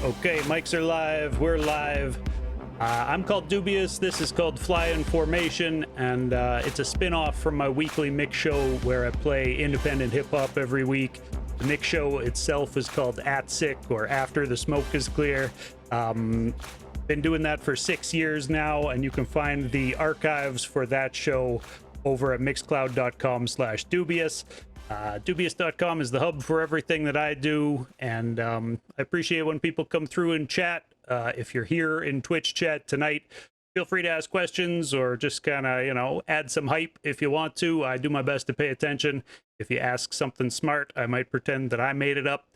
Okay, mics are live. We're live. I'm called Doobyis. This is called Fly in Formation, and it's a spin-off from my weekly mix show where I play independent hip-hop every week. The mix show itself is called At Sick, or After the Smoke is Clear. Been doing that for 6 years now, and you can find the archives for that show over at mixcloud.com/Doobyis. Doobyis.com is the hub for everything that I do, and I appreciate when people come through and chat. If you're here in Twitch chat tonight, feel free to ask questions or just kind of, add some hype if you want to. I do my best to pay attention. If you ask something smart, I might pretend that I made it up.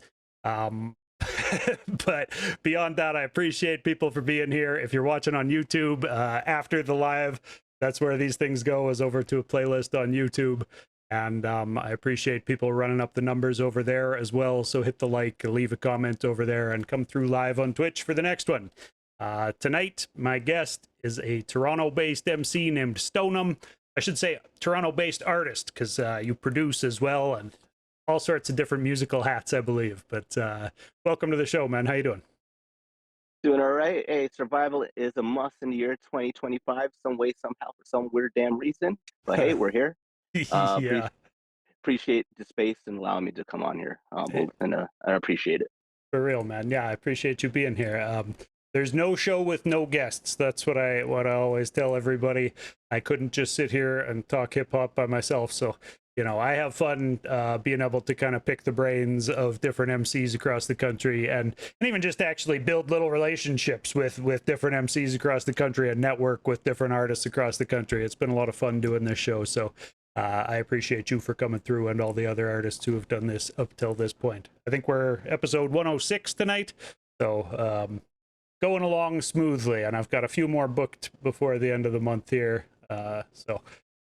But beyond that, I appreciate people for being here. If you're watching on YouTube, after the live, that's where these things go, is over to a playlist on YouTube. And I appreciate people running up the numbers over there as well. So hit the like, leave a comment over there, and come through live on Twitch for the next one. Tonight, my guest is a Toronto-based MC named Stonam. I should say Toronto-based artist, because you produce as well, and all sorts of different musical hats, I believe. But welcome to the show, man. How you doing? Doing all right. Hey, survival is a must in the year 2025, some way, somehow, for some weird damn reason. But hey, we're here. Yeah. Appreciate the space and allowing me to come on here. And I appreciate it. For real, man. Yeah, I appreciate you being here. There's no show with no guests. That's what I always tell everybody. I couldn't just sit here and talk hip hop by myself. So, I have fun being able to kind of pick the brains of different MCs across the country, and even just actually build little relationships with different MCs across the country and network with different artists across the country. It's been a lot of fun doing this show. So I appreciate you for coming through, and all the other artists who have done this up till this point. I think we're episode 106 tonight. So going along smoothly, and I've got a few more booked before the end of the month here. So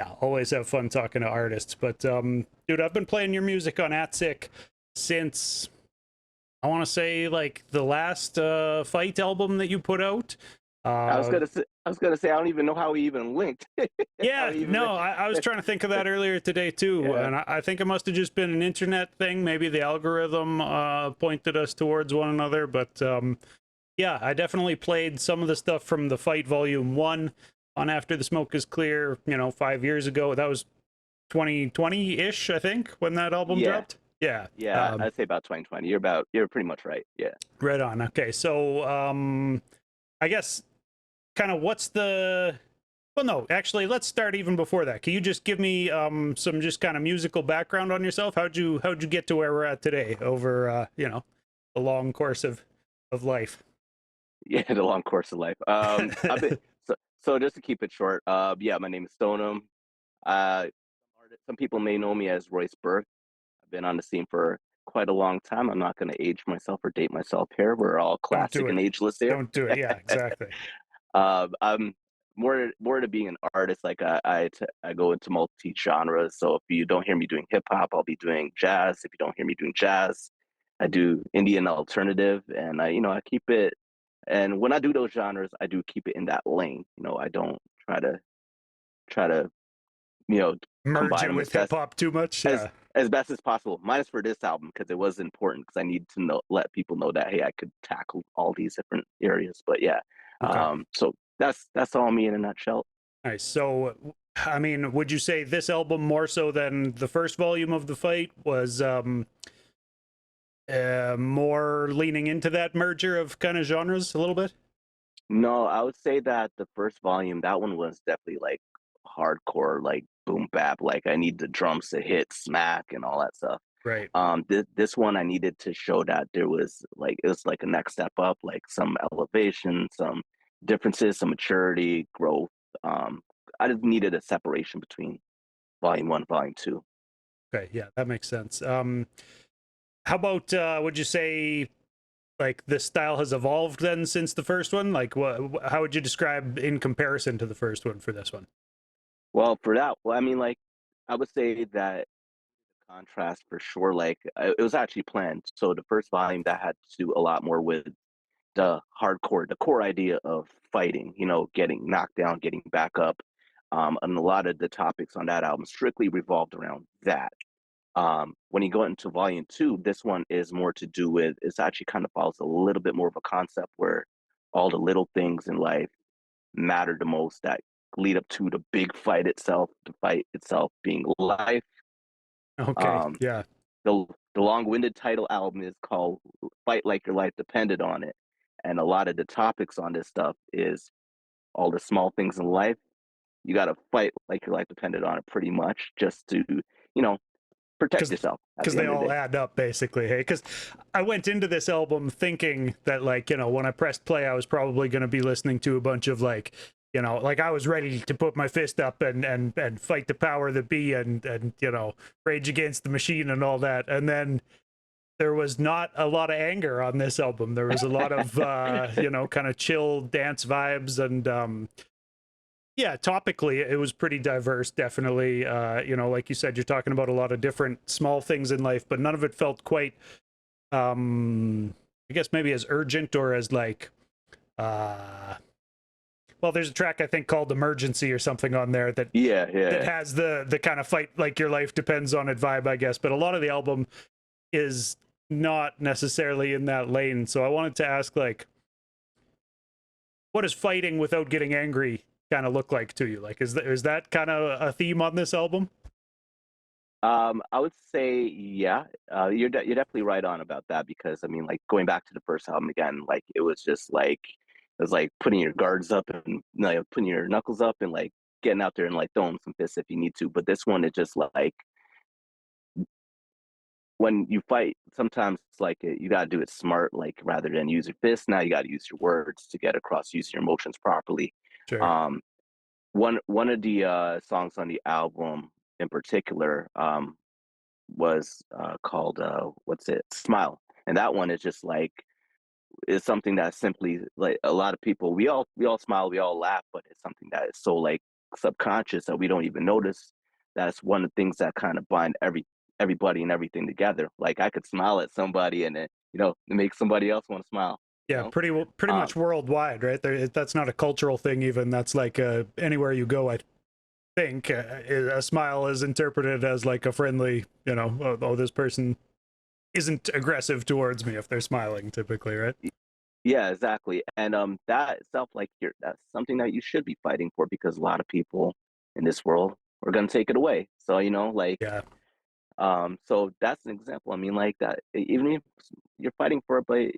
yeah, always have fun talking to artists. But dude, I've been playing your music on Atsick since, I want to say, like the last Fight album that you put out. I was gonna say I don't even know how we even linked. Yeah, no, I was trying to think of that earlier today too, yeah. And I think it must have just been an internet thing. Maybe the algorithm pointed us towards one another. But yeah, I definitely played some of the stuff from the Fight Volume 1 on After the Smoke is Clear, 5 years ago. That was 2020-ish, I think, when that album dropped. Yeah. Yeah, I'd say about 2020. You're pretty much right. Yeah. Right on. Okay, so I guess kind of what's the... Well, no, actually, let's start even before that. Can you just give me some just kind of musical background on yourself? How'd you get to where we're at today over, the long course of life? Yeah, the long course of life. So just to keep it short, yeah, my name is Stonam. Some people may know me as Royce Burke. I've been on the scene for quite a long time. I'm not going to age myself or date myself here. We're all classic and ageless here. Don't do it. Yeah, exactly. I'm more to being an artist. Like I go into multi genres. So if you don't hear me doing hip hop, I'll be doing jazz. If you don't hear me doing jazz, I do Indian alternative, and I keep it. And when I do those genres, I do keep it in that lane. I don't try to merge it with hip hop too much. As best as possible. Minus for this album, because it was important, because I need to let people know that, hey, I could tackle all these different areas. But yeah, okay. So that's all me in a nutshell. Nice. So, I mean, would you say this album, more so than the first volume of The Fight, was more leaning into that merger of kind of genres a little bit? No, I would say that the first volume, that one was definitely like hardcore, like boom bap. Like I need the drums to hit, smack, and all that stuff. Right. This one, I needed to show that it was like a next step up, like some elevation, some differences, some maturity, growth. I just needed a separation between volume 1, volume 2. Okay, yeah, that makes sense. How about would you say like the style has evolved then since the first one? Like how would you describe in comparison to the first one for this one? Well, for that, I mean, like I would say that contrast for sure. Like it was actually planned. So the first volume, that had to do a lot more with the core idea of fighting, getting knocked down, getting back up. And a lot of the topics on that album strictly revolved around that. When you go into volume two, this one is more to do with, it's actually kind of follows a little bit more of a concept where all the little things in life matter the most that lead up to the big fight itself, the fight itself being life. Okay. Um, Yeah. the long-winded title album is called Fight Like Your Life Depended on It. And a lot of the topics on this stuff is all the small things in life. You got to fight like your life depended on it pretty much just to, protect Because yourself at because the they end of the all day. add up basically. Hey, because I went into this album thinking that, like, when I pressed play, I was probably going to be listening to a bunch of, like, like I was ready to put my fist up and fight the power that be, and rage against the machine and all that. And then there was not a lot of anger on this album. There was a lot of kind of chill dance vibes, and yeah, topically it was pretty diverse, definitely. Like you said, you're talking about a lot of different small things in life, but none of it felt quite I guess maybe as urgent or as like uh well, there's a track I think called Emergency or something on there that Yeah, yeah. has the kind of fight like your life depends on it vibe, I guess. But a lot of the album is not necessarily in that lane. So I wanted to ask, like, what does fighting without getting angry kind of look like to you? Like, is that kind of a theme on this album? I would say, yeah, you're definitely right on about that because I mean, like going back to the first album again, like it was just like it was like putting your guards up and like putting your knuckles up and like getting out there and like throwing some fists if you need to. But this one is just like when you fight, sometimes it's like you got to do it smart, like rather than use your fists. Now you got to use your words to get across, use your emotions properly. Sure. Um, one of the songs on the album in particular was called what's it, Smile, and that one is just like is something that simply like a lot of people we all smile, we all laugh, but it's something that is so like subconscious that we don't even notice. That's one of the things that kind of bind everybody and everything together. Like I could smile at somebody and it make somebody else want to smile. You Yeah, know, pretty um, much worldwide, right? That's not a cultural thing even. That's like anywhere you go, I think a smile is interpreted as like a friendly, oh, this person isn't aggressive towards me if they're smiling, typically, right? yeah, exactly. And that itself, like that's something that you should be fighting for because a lot of people in this world are gonna take it away. So, like Yeah. so that's an example. I mean, like that even if you're fighting for it, but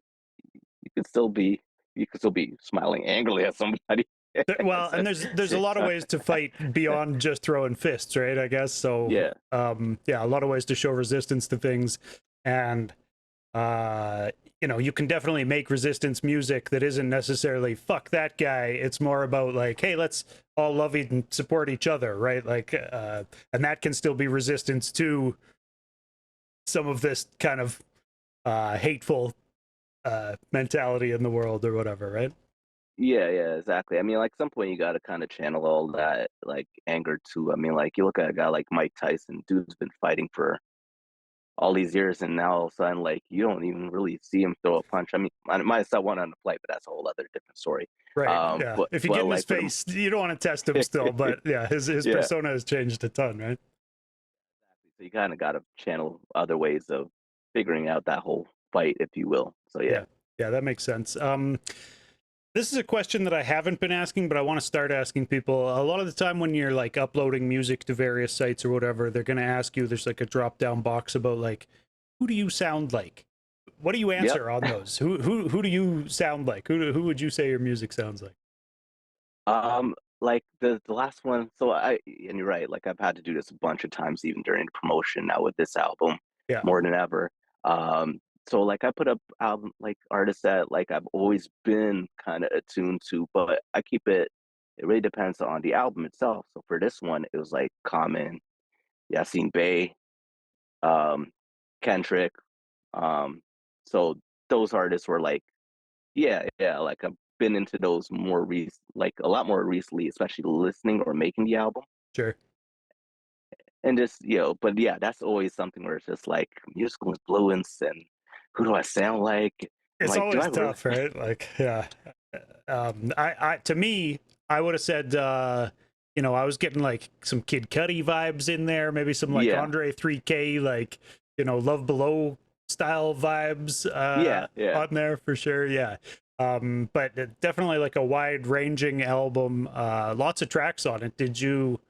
could still be you could still be smiling angrily at somebody. Well, So, and there's a lot of ways to fight beyond just throwing fists, right? I guess so. yeah. Yeah, a lot of ways to show resistance to things, and uh, you can definitely make resistance music that isn't necessarily fuck that guy. It's more about like, hey, let's all love and support each other, right? Like, and that can still be resistance to some of this kind of hateful mentality in the world or whatever, right? Yeah, yeah, exactly. I mean, like some point you got to kind of channel all that like anger too. I mean, like you look at a guy like Mike Tyson, dude's been fighting for all these years, and now all of a sudden, like you don't even really see him throw a punch. I mean, I might have saw one on the flight, but that's a whole other different story. Right. Yeah. If you get But in his like for face, you don't want to test him still, but yeah, his yeah, persona has changed a ton, right? so you kind of got to channel other ways of figuring out that whole fight, if you will. So yeah. Yeah. Yeah, that makes sense. This is a question that I haven't been asking, but I want to start asking people. A lot of the time when you're like uploading music to various sites or whatever, they're going to ask you, there's like a drop down box about like, who do you sound like? What do you Yep. answer on those? Who do you sound like? Who would you say your music sounds like? Like the last one. So and you're right. Like I've had to do this a bunch of times, even during the promotion. Now with this album, Yeah, more than ever. So like I put up album like artists that like I've always been kind of attuned to, but I keep it. It really depends on the album itself. So for this one, it was like Common, Yassine Bey, um, Kendrick. Um, so those artists were like yeah, yeah, like I've been into those like a lot more recently, especially listening or making the album. sure. And just, but yeah, that's always something where it's just like musical influence and who do I sound like? I'm It's like, do I always really? tough, right? Like, yeah. I to me, I would have said I was getting like some Kid Cudi vibes in there, maybe some like Yeah, Andre 3K, like, Love Below style vibes yeah, yeah. on there for sure. Yeah. But definitely like a wide ranging album, lots of tracks on it.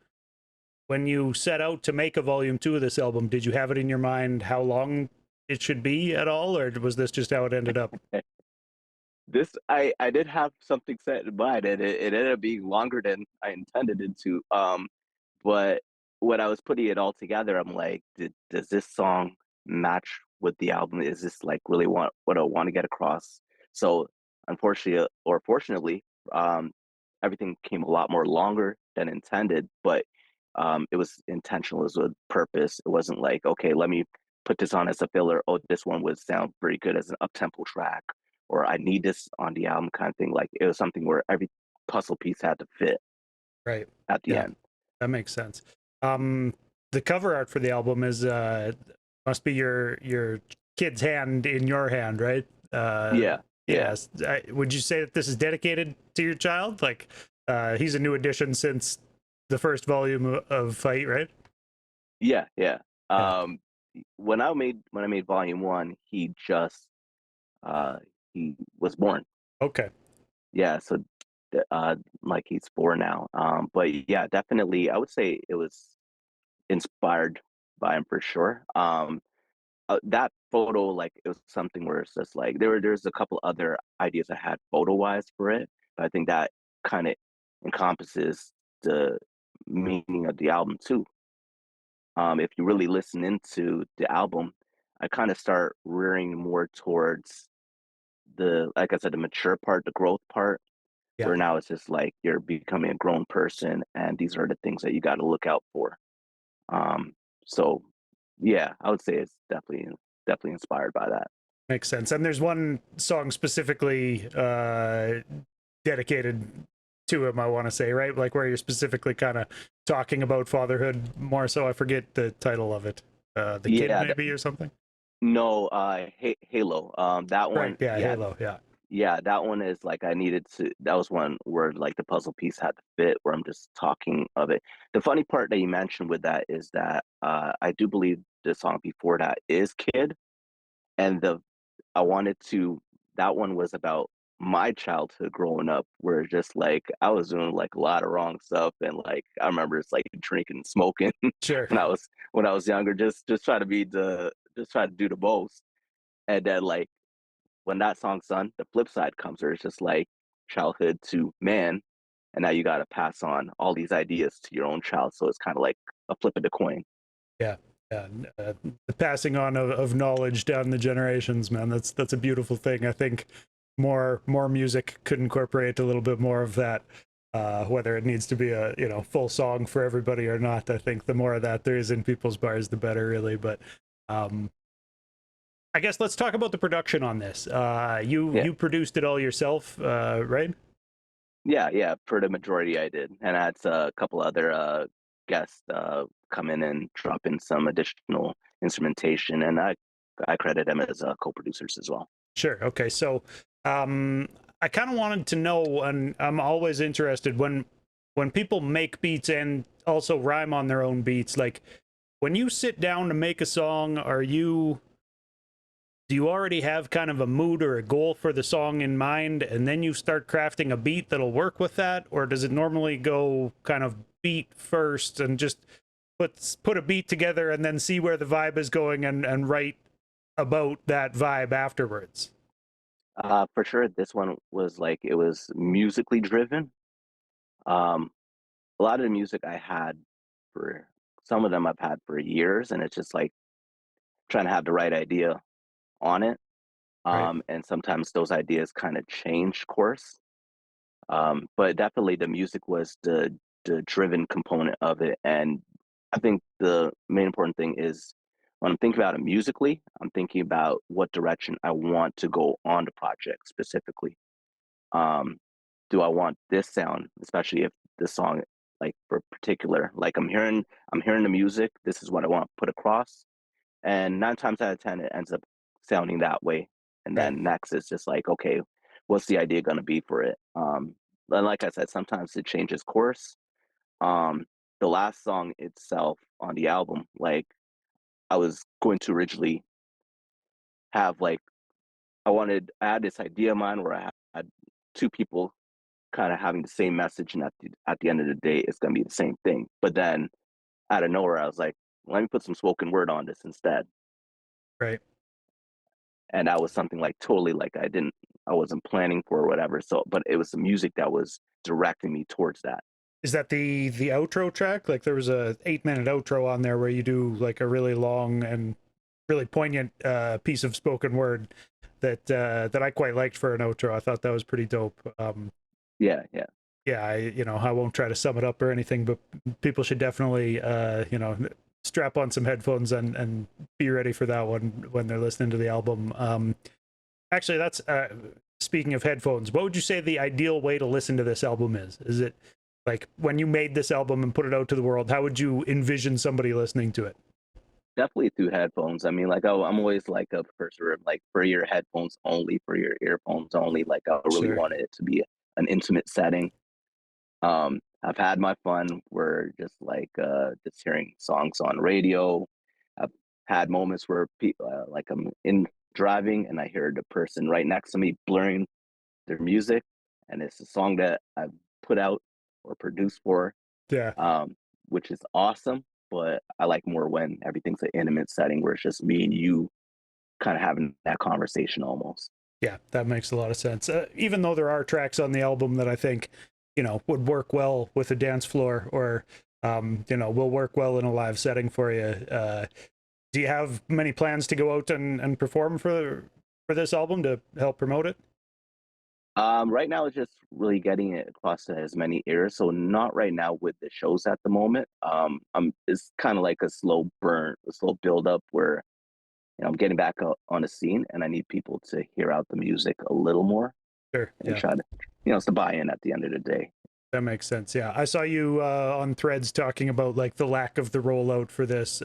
When you set out to make a volume two of this album, did you have it in your mind how long it should be at all, or was this just how it ended up? This I did have something set in mind, and it ended up being longer than I intended it to. But when I was putting it all together, I'm like, does this song match with the album? Is this like really what I want to get across? So unfortunately, or fortunately, um, everything came a lot more longer than intended, but it was intentional. It was with purpose. It wasn't like, okay, let me put this on as a filler. Oh, this one would sound very good as an up-tempo track, or I need this on the album kind of thing. Like it was something where every puzzle piece had to fit Right. at the Yeah, end. that makes sense. Um, the cover art for the album is must be your kid's hand in your hand, right? Yeah, yeah. Yes. Would you say that this is dedicated to your child? Like, he's a new addition since the first volume of Fight, right? Yeah, yeah. Yeah. When I made volume one, uh he was born. Okay. Yeah, so like he's 4 now. But yeah, definitely I would say it was inspired by him for sure. That photo, like it was something where it's just like there's a couple other ideas I had photo wise for it, but I think that kind of encompasses the meaning of the album too. If you really listen into the album, I kind of start rearing more towards like I said, the mature part, the growth part, Yeah. where now it's just like you're becoming a grown person, and these are the things that you got to look out for. Um, so yeah, I would say it's definitely inspired by that. Makes sense. And there's one song specifically dedicated to him, I want to say, right? Like where you're specifically kind of talking about fatherhood more so. I forget the title of it. The Kid, Yeah, maybe, or something. no, Halo. That Right. one, Yeah. yeah, Halo. Yeah. yeah, that one is like I needed to. That was one where like the puzzle piece had to fit. Where I'm just talking of it. The funny part that you mentioned with that is that I do believe the song before that is Kid, and the I wanted to. That one was about my childhood growing up, where just like I was doing like a lot of wrong stuff, and like I remember it's like drinking, and smoking Sure. when I was younger, just try to be the just try to do the most, and then like when that song's done, the flip side comes where it's just like childhood to man, and now you got to pass on all these ideas to your own child. So it's kind of like a flip of the coin. Yeah. Yeah. The passing on of knowledge down the generations, man. That's a beautiful thing. I think more music could incorporate a little bit more of that. Whether it needs to be a full song for everybody or not, I think the more of that there is in people's bars, the better, really. But um, I guess let's talk about the production on this. Yeah, You produced it all yourself, right? yeah, yeah. For the majority, I did, and I had a couple other guests come in and drop in some additional instrumentation, and I credit them as co-producers as well. Sure. Okay. So I kind of wanted to know, and I'm always interested when people make beats and also rhyme on their own beats. Like when you sit down to make a song, do you already have kind of a mood or a goal for the song in mind, and then you start crafting a beat that'll work with that, or does it normally go kind of beat first and just put a beat together and then see where the vibe is going and write about that vibe afterwards? For sure, this one was like it was musically driven. Um, a lot of the music I had for some of them I've had for years, and it's just like trying to have the right idea on it. Right. And sometimes those ideas kind of change course. But definitely the music was the driven component of it. And I think the main important thing is when I'm thinking about it musically, I'm thinking about what direction I want to go on the project specifically. Um, do I want this sound, especially if the song like for particular, like I'm hearing the music, this is what I want to put across. And 9 times out of 10, it ends up sounding that way. And Right. then next is just like, okay, what's the idea going to be for it? And like I said, sometimes it changes course. Um, the last song itself on the album, like I was going to originally have like I had this idea of mine where I had two people kind of having the same message, and at the end of the day, it's gonna be the same thing. But then out of nowhere, I was like, let me put some spoken word on this instead, Right. and that was something like totally like I wasn't planning for or whatever. So, but it was the music that was directing me towards that. Is that the outro track? Like there was a 8-minute outro on there where you do like a really long and really poignant piece of spoken word that I quite liked for an outro. I thought that was pretty dope. Yeah, yeah. Yeah, I won't try to sum it up or anything, but people should definitely strap on some headphones and be ready for that one when they're listening to the album. Actually, that's speaking of headphones. What would you say the ideal way to listen to this album is? Is it like when you made this album and put it out to the world? How would you envision somebody listening to it? Definitely through headphones. I mean, like I'm always like a precursor of like for your headphones only, for your earphones only. Like I really Sure. wanted it to be an intimate setting. I've had my fun where just hearing songs on radio. I've had moments where people like I'm in driving and I hear the person right next to me blurring their music, and it's a song that I've put out or produced for, Yeah. which is awesome. But I like more when everything's an intimate setting where it's just me and you kind of having that conversation almost. Yeah, that makes a lot of sense. Even though there are tracks on the album that I think, would work well with a dance floor or, will work well in a live setting for you. Do you have many plans to go out and perform for this album to help promote it? Right now it's just really getting it across to as many ears. So not right now with the shows at the moment. It's kind of like a slow burn, a slow build up where I'm getting back on the scene, and I need people to hear out the music a little more Sure. and Yeah, try to, it's the buy-in at the end of the day. that makes sense. Yeah, I saw you on Threads talking about like the lack of the rollout for this.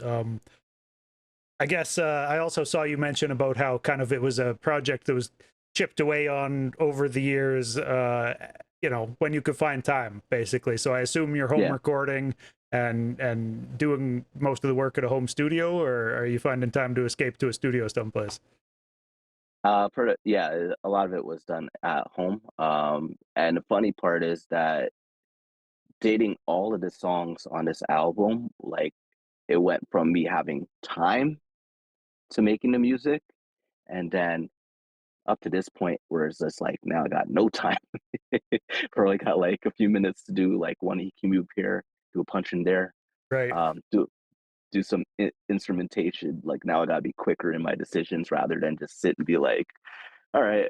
I guess I also saw you mention about how kind of it was a project that was chipped away on over the years, when you could find time, basically. So I assume you're home Yeah. recording and doing most of the work at a home studio, or are you finding time to escape to a studio someplace? A lot of it was done at home. And the funny part is that dating all of the songs on this album, like it went from me having time to making the music, and then up to this point where it's just like now I got no time. Probably got like a few minutes to do like one EQ move here, do a punch in there, Right. do some instrumentation. Like now I gotta be quicker in my decisions rather than just sit and be like, all right,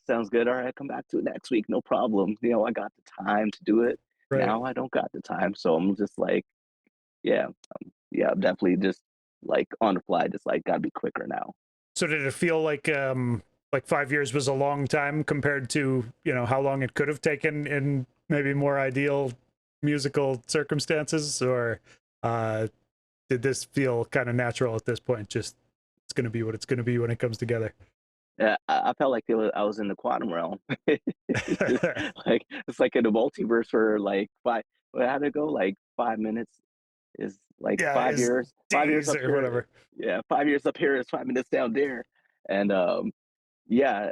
sounds good. All right, come back to it next week, no problem. I got the time to do it. Right. Now I don't got the time, so I'm just like, yeah, yeah, I'm definitely just like on the fly, just like gotta be quicker now. So did it feel like 5 years was a long time compared to how long it could have taken in maybe more ideal musical circumstances, or uh, did this feel kind of natural at this point? Just it's going to be what it's going to be when it comes together. Yeah, I felt like I was in the quantum realm. It's just like it's like in the multiverse for like five. How to go? Like 5 minutes is like Yeah, five is years. 5 years days up or here. whatever. Yeah, 5 years up here is 5 minutes down there. And yeah,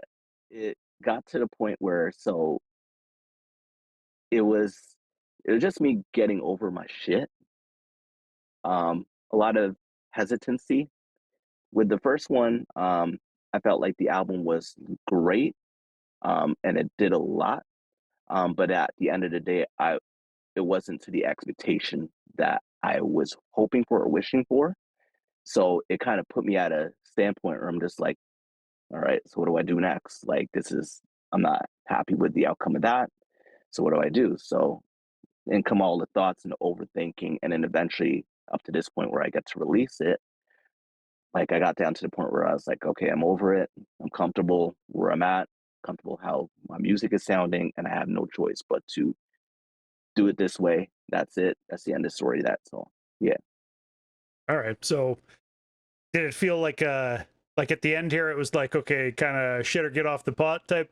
it got to the point where it was it was just me getting over my shit. A lot of hesitancy with the first one. I felt like the album was great, and it did a lot. But at the end of the day, it wasn't to the expectation that I was hoping for or wishing for. So it kind of put me at a standpoint where I'm just like, all right, so what do I do next? Like I'm not happy with the outcome of that. So what do I do? So in come all the thoughts and the overthinking, and then eventually up to this point where I get to release it. Like I got down to the point where I was like, okay, I'm over it. I'm comfortable where I'm at, comfortable how my music is sounding, and I have no choice but to do it this way. That's it. That's the end of the story. That's all. Yeah. All right. So did it feel like at the end here it was like, okay, kind of shit or get off the pot type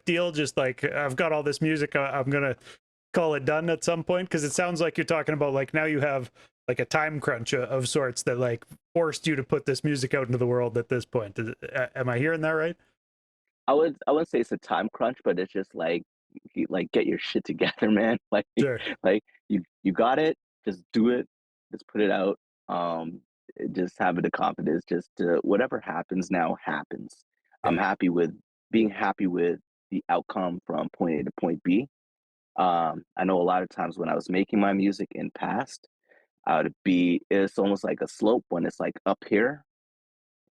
deal, just like I've got all this music, I'm gonna call it done at some point? Because it sounds like you're talking about like now you have like a time crunch of sorts that like forced you to put this music out into the world at this point. Am I hearing that right? I wouldn't say it's a time crunch, but it's just like like get your shit together, man. Sure. Like you got it, just do it, just put it out. Just having the confidence, just to whatever happens now happens. I'm Yeah. happy with being happy with the outcome from point A to point B. I know a lot of times when I was making my music in past, I would be it's almost like a slope when it's like up here,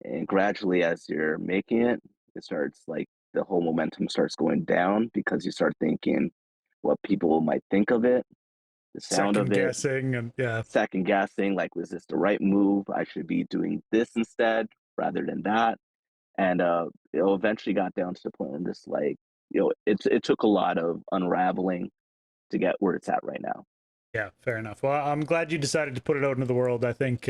and gradually as you're making it, it starts like the whole momentum starts going down because you start thinking what people might think of it, the sound Second of it, guessing and yeah. second guessing, like, was this the right move? I should be doing this instead rather than that. And it eventually got down to the point where I'm just like, it took a lot of unraveling to get where it's at right now. Yeah, fair enough. Well, I'm glad you decided to put it out into the world. I think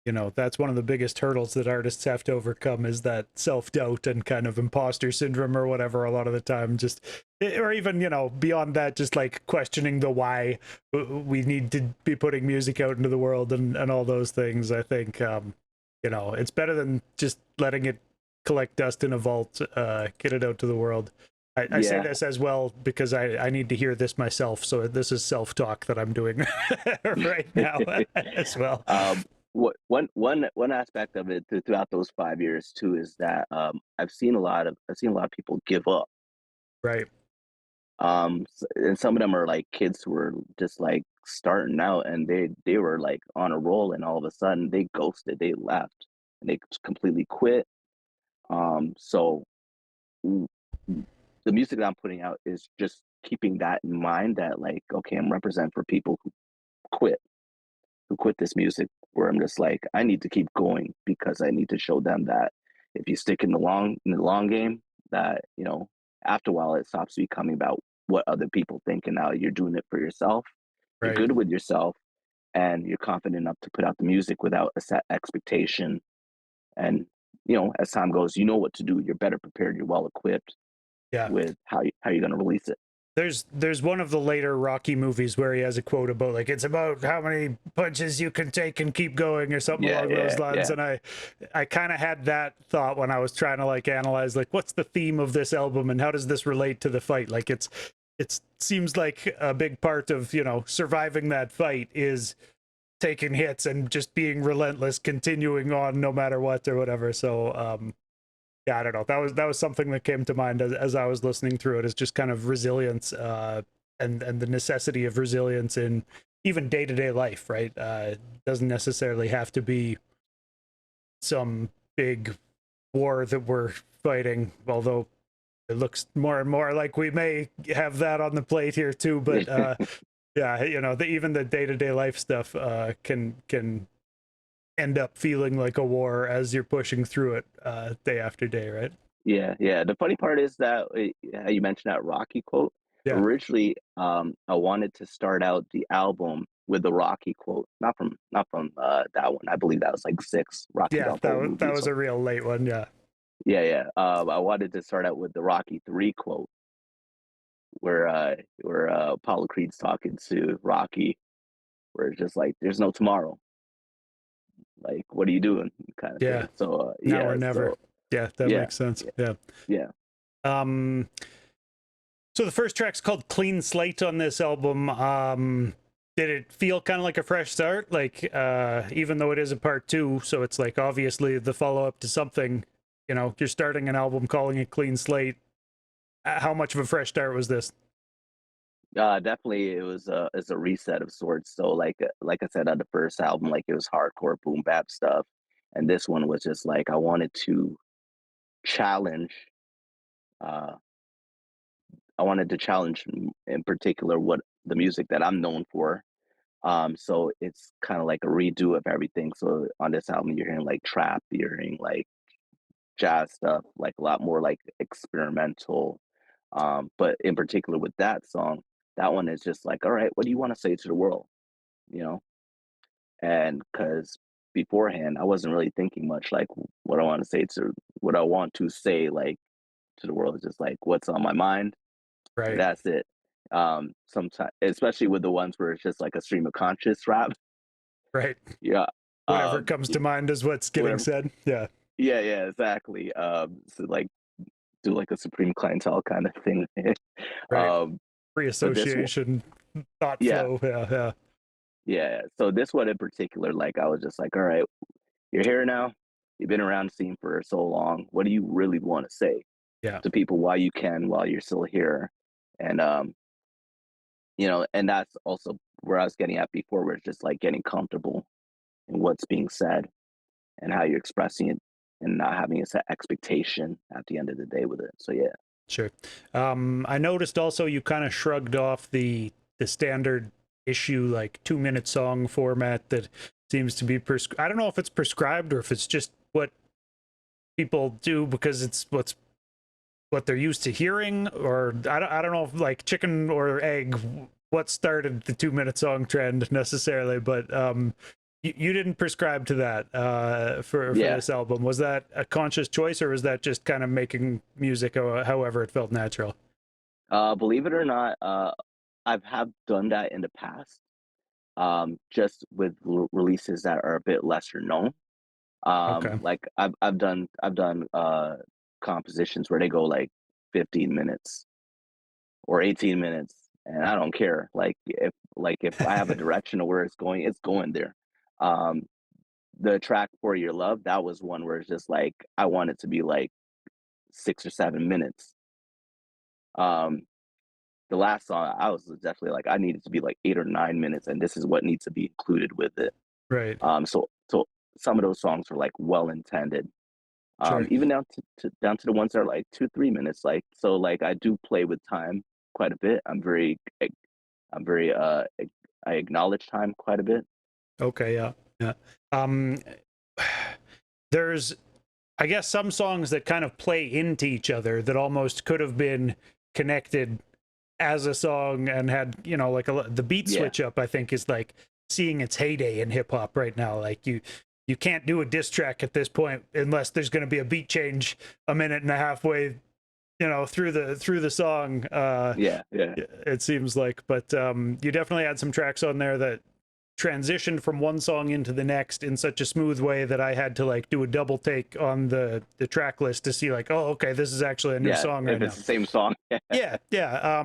you know, that's one of the biggest hurdles that artists have to overcome is that self-doubt and kind of imposter syndrome or whatever a lot of the time, just or even, you know, beyond that, just like questioning the why we need to be putting music out into the world and all those things. I think you know, it's better than just letting it collect dust in a vault. Get it out to the world. I say Yeah. this as well because I need to hear this myself, so this is self-talk that I'm doing right now as well. One aspect of it throughout those 5 years too is that I've seen a lot of people give up. Right. And some of them are like kids who were just like starting out, and they were like on a roll, and all of a sudden they ghosted, they left, and they completely quit. So w- the music that I'm putting out is just keeping that in mind, that like, okay, I'm representing for people quit who quit this music, where I'm just like, I need to keep going because I need to show them that if you stick in the long game, that after a while it stops becoming about what other people think, and now you're doing it for yourself. You're Right. good with yourself, and you're confident enough to put out the music without a set expectation. And as time goes, you know what to do. You're better prepared. You're well equipped Yeah. with how you're going to release it. There's one of the later Rocky movies where he has a quote about like it's about how many punches you can take and keep going or something Yeah, along those yeah, lines. yeah. And I kind of had that thought when I was trying to like analyze like what's the theme of this album and how does this relate to the fight? Like it seems like a big part of, you know, surviving that fight is taking hits and just being relentless, continuing on no matter what or whatever. So yeah, I don't know. That was something that came to mind as I was listening through it, is just kind of resilience and the necessity of resilience in even day-to-day life, right? It doesn't necessarily have to be some big war that we're fighting, although it looks more and more like we may have that on the plate here too. But yeah, you know, even the day-to-day life stuff can end up feeling like a war as you're pushing through it day after day, right? Yeah, yeah. The funny part is that how you mentioned that Rocky quote. Yeah. Originally, I wanted to start out the album with the Rocky quote, not from that one. I believe that was like six Rocky Yeah, Balboa that movie. was So a real late one. Yeah, yeah, yeah. I wanted to start out with the Rocky 3 quote, where Apollo Creed's talking to Rocky, where it's just like, "There's no tomorrow. Like, what are you doing?" kind of yeah. thing. So Now or yeah, never. so Yeah, that yeah, makes sense. yeah, Yeah. yeah. Um. So the first track's called "Clean Slate" on this album. Did it feel kind of like a fresh start? Like, even though it is a part two, so it's like obviously the follow up to something. You know, you're starting an album calling it "Clean Slate." How much of a fresh start was this? Definitely, it's a reset of sorts. So like I said on the first album, like it was hardcore boom bap stuff, and this one was just like I wanted to challenge. Uh, I wanted to challenge in particular what the music that I'm known for. So it's kind of like a redo of everything. So on this album, you're hearing like trap, you're hearing like jazz stuff, like a lot more like experimental. But in particular with that song, that one is just like, all right, what do you want to say to the world? You know, and because beforehand I wasn't really thinking much like what I want to say like to the world is just like what's on my mind. Right. That's it. Sometimes, especially with the ones where it's just like a stream of conscious rap. Right. Yeah. Whatever comes to mind is what's getting Whatever. said. Yeah. Yeah, yeah, exactly. So like do like a supreme clientele kind of thing. Right. um, Free but this one, association, thought yeah, flow. Yeah. Yeah. yeah. So this one in particular, like I was just like, all right, you're here now. You've been around the scene for so long. What do you really want to say Yeah. to people while you can, while you're still here? And and that's also where I was getting at before, where it's just like getting comfortable in what's being said and how you're expressing it, and not having a set expectation at the end of the day with it. So yeah. Sure. I noticed also you kind of shrugged off the standard issue like 2 minute song format that seems to be I don't know if it's prescribed or if it's just what people do because it's what they're used to hearing, or I don't know if like chicken or egg what started the 2 minute song trend necessarily, but you didn't prescribe to that for Yeah. this album. Was that a conscious choice, or was that just kind of making music however it felt natural? Believe it or not, I've have done that in the past. Just with releases that are a bit lesser known. Okay. Like I've done compositions where they go like 15 minutes or 18 minutes, and I don't care. Like if I have a direction of where it's going there. Um, the track For Your Love, that was one where it's just like I want it to be like 6 or 7 minutes. Um, the last song, I was definitely like I needed to be like 8 or 9 minutes, and this is what needs to be included with it. Right. So some of those songs are like well intended. Sure. Even down to the ones that are like 2 3 minutes. Like so, like I do play with time quite a bit. I'm very I acknowledge time quite a bit. Okay. Yeah. Yeah. Um, there's, I guess, some songs that kind of play into each other that almost could have been connected as a song and had, like the beat Yeah, switch up, I think, is like seeing its heyday in hip hop right now. Like you can't do a diss track at this point unless there's going to be a beat change a minute and a half way, through the song. yeah, yeah, It seems like, but you definitely had some tracks on there that transitioned from one song into the next in such a smooth way that I had to like do a double take on the track list to see like, oh, okay, this is actually a new yeah. song right If now. it's the same song, Yeah, yeah.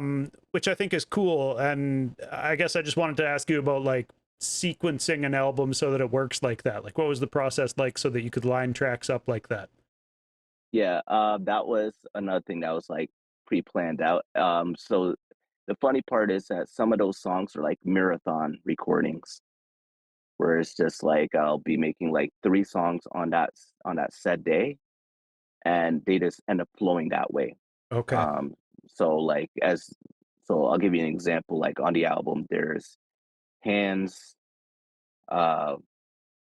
Which I think is cool. And I guess I just wanted to ask you about like sequencing an album so that it works like that. Like, what was the process like so that you could line tracks up like that? yeah. That was another thing that was like pre-planned out. So the funny part is that some of those songs are like marathon recordings, where it's just like I'll be making like 3 songs on that said day, and they just end up flowing that way. Okay. Um, so like as so I'll give you an example. Like on the album, there's hands, uh,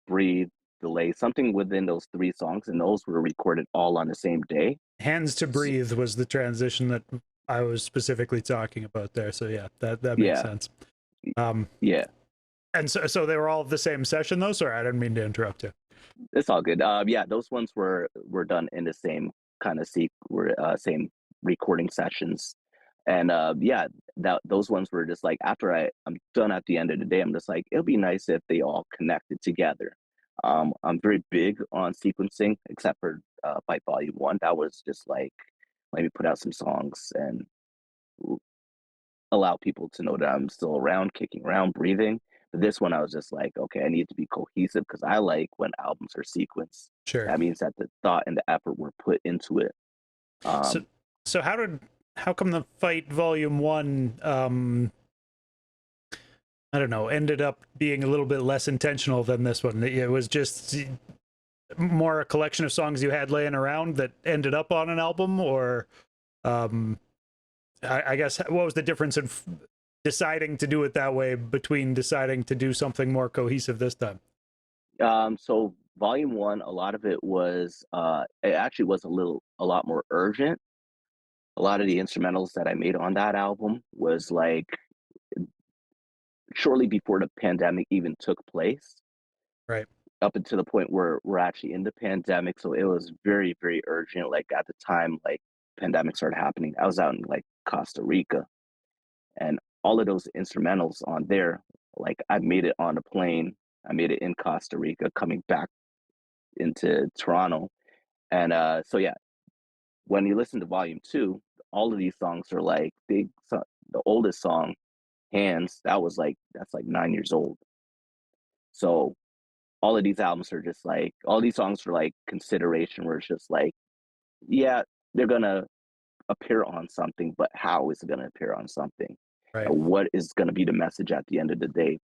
breathe, delay, something within those 3 songs, and those were recorded all on the same day. Hands to S Breathe was the transition that I was specifically talking about there. So yeah, that makes yeah, sense. Um, yeah, and so they were all the same session though. Sorry, I didn't mean to interrupt you. it's all good. Yeah, those ones were done in the same kind of same recording sessions. And yeah, that those ones were just like after I'm done at the end of the day, I'm just like it'll be nice if they all connected together. I'm very big on sequencing, except for by Volume One. That was just like let me put out some songs and allow people to know that I'm still around, kicking around, breathing. But this one, I was just like, okay, I need to be cohesive because I like when albums are sequenced. Sure. That means that the thought and the effort were put into it. So Um, so how come the Fight Volume One I don't know ended up being a little bit less intentional than this one? It was just more a collection of songs you had laying around that ended up on an album, or um, I guess what was the difference in deciding to do it that way between deciding to do something more cohesive this time? so Volume One, a lot of it was, it actually was a lot more urgent. A lot of the instrumentals that I made on that album was like shortly before the pandemic even took place, Right. up until the point where we're actually in the pandemic. So it was very, very urgent. Like at the time, like pandemic started happening, I was out in like Costa Rica, and all of those instrumentals on there, like I made it on a plane, I made it in Costa Rica, coming back into Toronto, and so yeah, when you listen to Volume Two, all of these songs are like big. The oldest song, Hands, that's like 9 years old. So all of these albums are just like all these songs are like consideration, where it's just like, yeah, they're gonna appear on something, but how is it gonna appear on something? Right. And what is gonna be the message at the end of the day?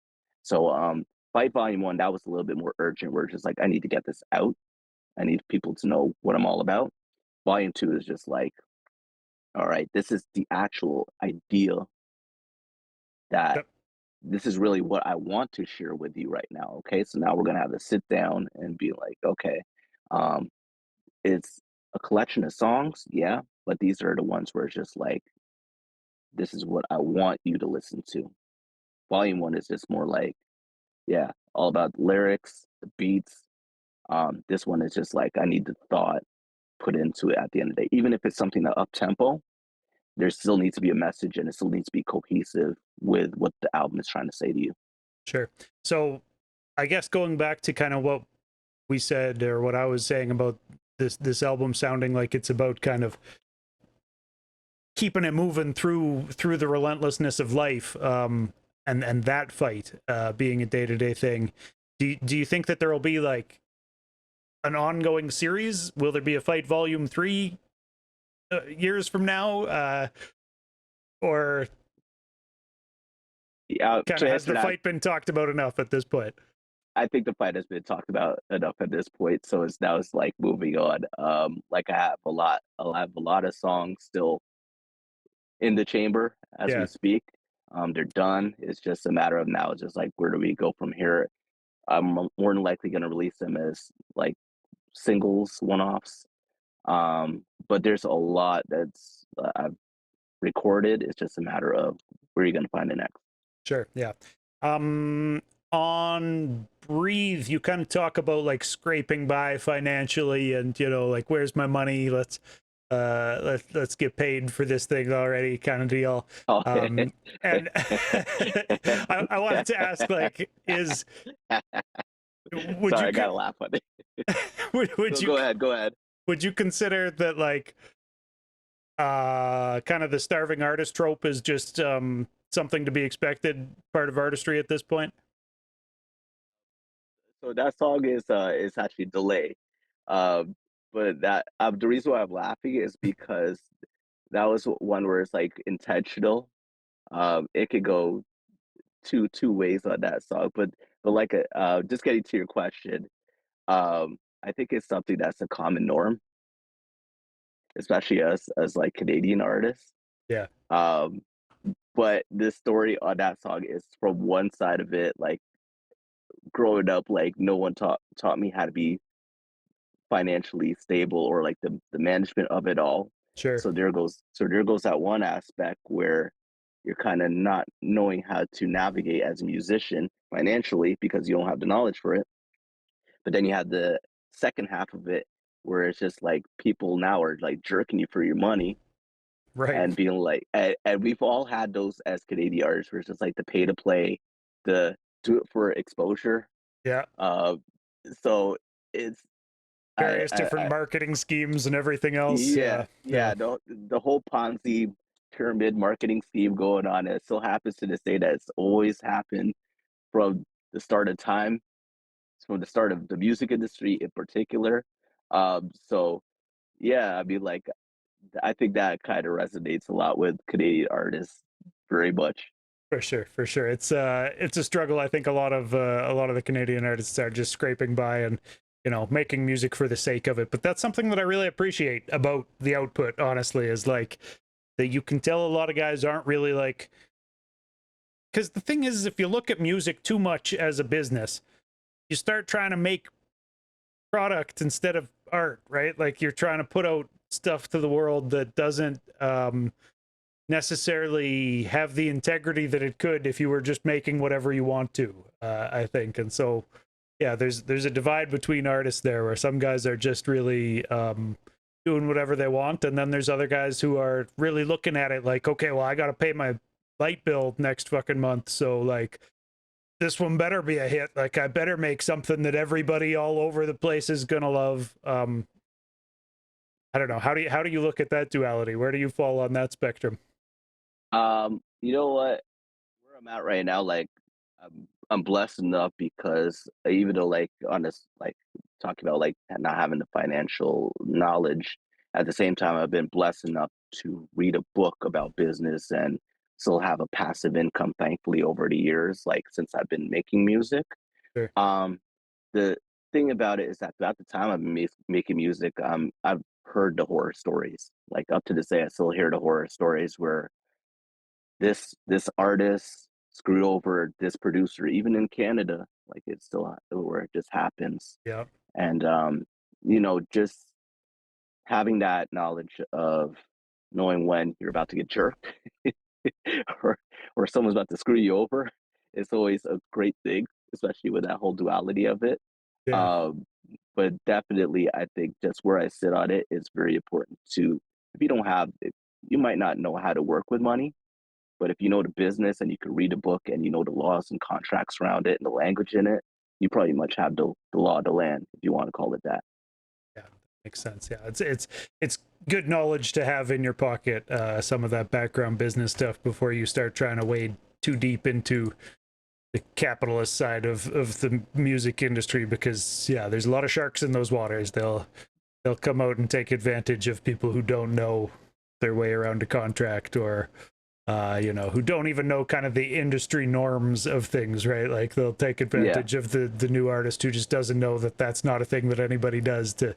So Fight Volume One, that was a little bit more urgent, where it's just like I need to get this out. I need people to know what I'm all about. Volume Two is just like, all right, this is the actual idea that Yep. this is really what I want to share with you right now. Okay, so now we're gonna have to sit down and be like, okay, um, it's a collection of songs, yeah, but these are the ones where it's just like, this is what I want you to listen to. Volume One is just more like, yeah, all about the lyrics, the beats. This one is just like I need the thought put into it at the end of the day, even if it's something that up tempo. There still needs to be a message, and it still needs to be cohesive with what the album is trying to say to you. Sure. So I guess going back to kind of what we said, or what I was saying about this album sounding like it's about kind of keeping it moving through the relentlessness of life, and that fight being a day-to-day thing. Do you think that there will be like an ongoing series? Will there be a Fight Volume 3 years from now, or Yeah, kind to of has answer the that, fight been talked about enough at this point? I think the fight has been talked about enough at this point, so it's now it's like moving on. Like I have a lot of songs still in the chamber as we Yeah, speak. They're done. It's just a matter of now, just like where do we go from here? I'm more than likely going to release them as like singles, one-offs. But there's a lot that's I've recorded. It's just a matter of where you're going to find it next. sure. Yeah. Um, on Breathe, you kind of talk about like scraping by financially, and like, where's my money? Let's get paid for this thing already, kind of deal. Oh, And I wanted to ask, like, would sorry, you I gotta laugh at it. would you Go ahead, go ahead. would you consider that, like, kind of the starving artist trope is just something to be expected, part of artistry at this point? So that song is actually Delay. Um, but that the reason why I'm laughing is because that was one where it's like intentional. It could go two ways on that song, but like just getting to your question, I think it's something that's a common norm, especially us as like Canadian artists. Yeah, Um, but this story on that song is from one side of it, like growing up, like no one taught me how to be financially stable, or like the management of it all. sure. So there goes that one aspect where you're kind of not knowing how to navigate as a musician financially because you don't have the knowledge for it. But then you have the second half of it where it's just like people now are like jerking you for your money Right. and being like, and we've all had those as Canadian artists where it's just like the pay to play, the do it for exposure. Yeah. Uh, so it's Various different I marketing schemes and everything else. yeah, Yeah. Yeah. yeah, the whole Ponzi pyramid marketing scheme going on. It still happens to this day that it's always happened from the start of time, from the start of the music industry in particular. So yeah, I mean, like I think that kind of resonates a lot with Canadian artists very much. For sure, for sure. It's a struggle. I think a lot of the Canadian artists are just scraping by and making music for the sake of it. But that's something that I really appreciate about the output. Honestly, is like that you can tell a lot of guys aren't really like, because the thing is, if you look at music too much as a business, you start trying to make product instead of art, right? Like you're trying to put out stuff to the world that doesn't necessarily have the integrity that it could if you were just making whatever you want to. I think, and so yeah, there's a divide between artists there, where some guys are just really doing whatever they want, and then there's other guys who are really looking at it like, okay, well, I got to pay light bill next fucking month, so like this one better be a hit. Like I better make something that everybody all over the place is gonna love. I don't know. How do you look at that duality? Where do you fall on that spectrum? You know what? Where I'm at right now, like I'm blessed enough because even though like on this like talking about like not having the financial knowledge, at the same time I've been blessed enough to read a book about business and still have a passive income thankfully over the years, like since I've been making music. Sure. Um the thing about it is that throughout the time I've been making music, I've heard the horror stories. Like up to this day I still hear the horror stories where this artist screwed over this producer, even in Canada, like it's still where it just happens. Yeah. And just having that knowledge of knowing when you're about to get jerked or someone's about to screw you over is always a great thing, especially with that whole duality of it. Yeah. Um, but definitely, I think just where I sit on it is very important to. If you don't have, if you might not know how to work with money, but if you know the business and you can read a book and you know the laws and contracts around it and the language in it, you probably much have the law of the land, if you want to call it that. Yeah, makes sense. Yeah, it's good knowledge to have in your pocket. Some of that background business stuff before you start trying to wade too deep into the capitalist side of the music industry, because yeah, there's a lot of sharks in those waters. They'll come out and take advantage of people who don't know their way around a contract, or who don't even know kind of the industry norms of things, right? Like they'll take Yeah, advantage of the new artist who just doesn't know that that's not a thing that anybody does to,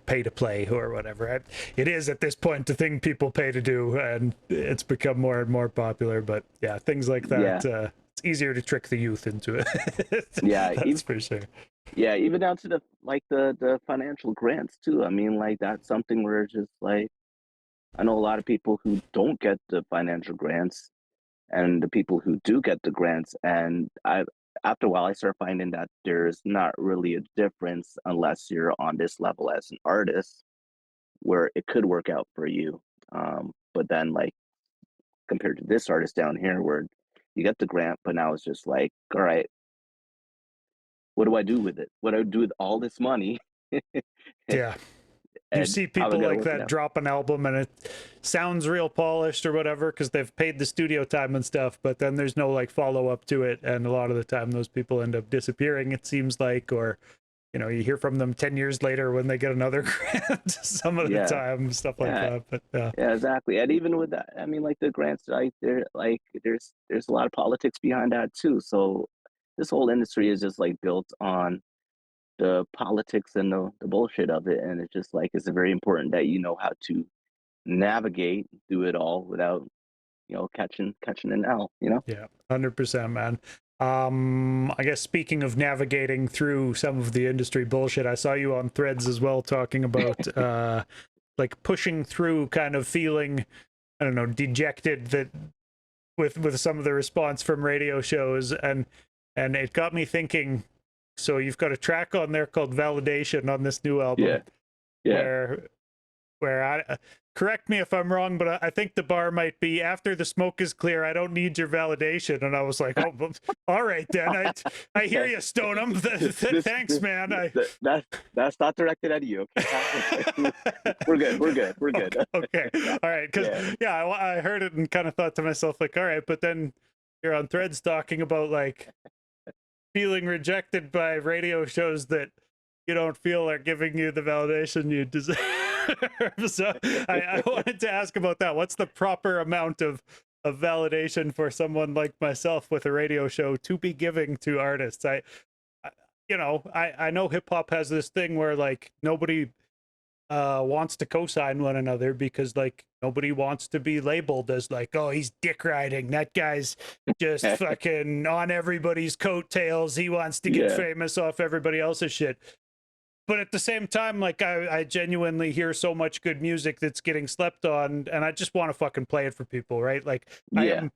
pay to play or whatever. It is at this point the thing people pay to do, and it's become more and more popular. But yeah, things like yeah, that, it's easier to trick the youth into it. yeah. That's for sure. Yeah, even down to the financial grants too. I mean, like that's something where it's just like I know a lot of people who don't get the financial grants and the people who do get the grants. And I, after a while, I start finding that there's not really a difference unless you're on this level as an artist, where it could work out for you. But then, like compared to this artist down here, where you get the grant, but now it's just like, all right, what do I do with it? What do I do with all this money? Yeah. You And see how am I people gonna like work it that out? drop an album and it sounds real polished or whatever because they've paid the studio time and stuff, but then there's no like follow up to it, and a lot of the time those people end up disappearing, it seems like, or you hear from them 10 years later when they get another grant some of the Yeah, time, stuff like yeah, that. But yeah, exactly. And even with that, I mean, like the grants, like there, like there's a lot of politics behind that too. So this whole industry is just like built on the politics and the bullshit of it, and it's just like it's very important that you know how to navigate through it all without catching an L. yeah, 100%, man. I guess speaking of navigating through some of the industry bullshit, I saw you on Threads as well talking about like pushing through, kind of feeling, I don't know, dejected that with some of the response from radio shows, and it got me thinking. So you've got a track on there called Validation on this new album Yeah, yeah. where I correct me if I'm wrong, but I think the bar might be after the smoke is clear, I don't need your validation. And I was like, oh, well, all right then. I hear Okay. you, Stonam. Thanks, man. That's not directed at you. Okay, we're good. We're good. We're good. Okay. All right. Because Yeah, yeah, I heard it and kind of thought to myself like, all right, but then you're on Threads talking about like feeling rejected by radio shows that you don't feel are giving you the validation you deserve. So I wanted to ask about that. What's the proper amount of validation for someone like myself with a radio show to be giving to artists? I know hip hop has this thing where like nobody wants to co-sign one another because like nobody wants to be labeled as like, oh, he's dick riding, that guy's just fucking on everybody's coattails, he wants to get yeah, famous off everybody else's shit. But at the same time, like I genuinely hear so much good music that's getting slept on, and I just want to fucking play it for people, right? Like i yeah, am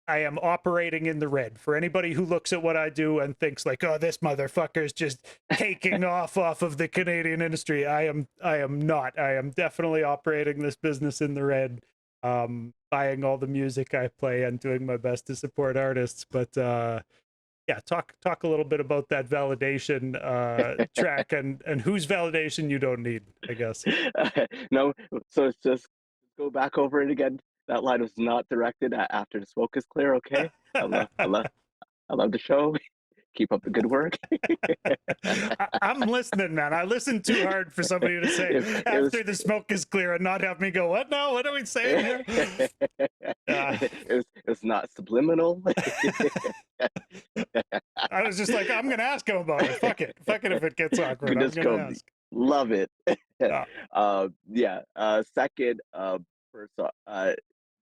I am operating in the red. For anybody who looks at what I do and thinks like, "Oh, this motherfucker's just taking off of the Canadian industry," I am not. I am definitely operating this business in the red. buying all the music I play and doing my best to support artists. But yeah, talk a little bit about that validation track and whose validation you don't need, I guess. No, so it's just go back over it again. That line was not directed at after the smoke is clear. Okay, I love the show. Keep up the good work. I'm listening, man. I listened too hard for somebody to say It was after the smoke is clear and not have me go, what now? What are we saying here? it was not subliminal. I was just like, I'm gonna ask him about it. Fuck it if it gets awkward. I'm Just gonna go. ask. Love it. Yeah. Yeah. Second, first,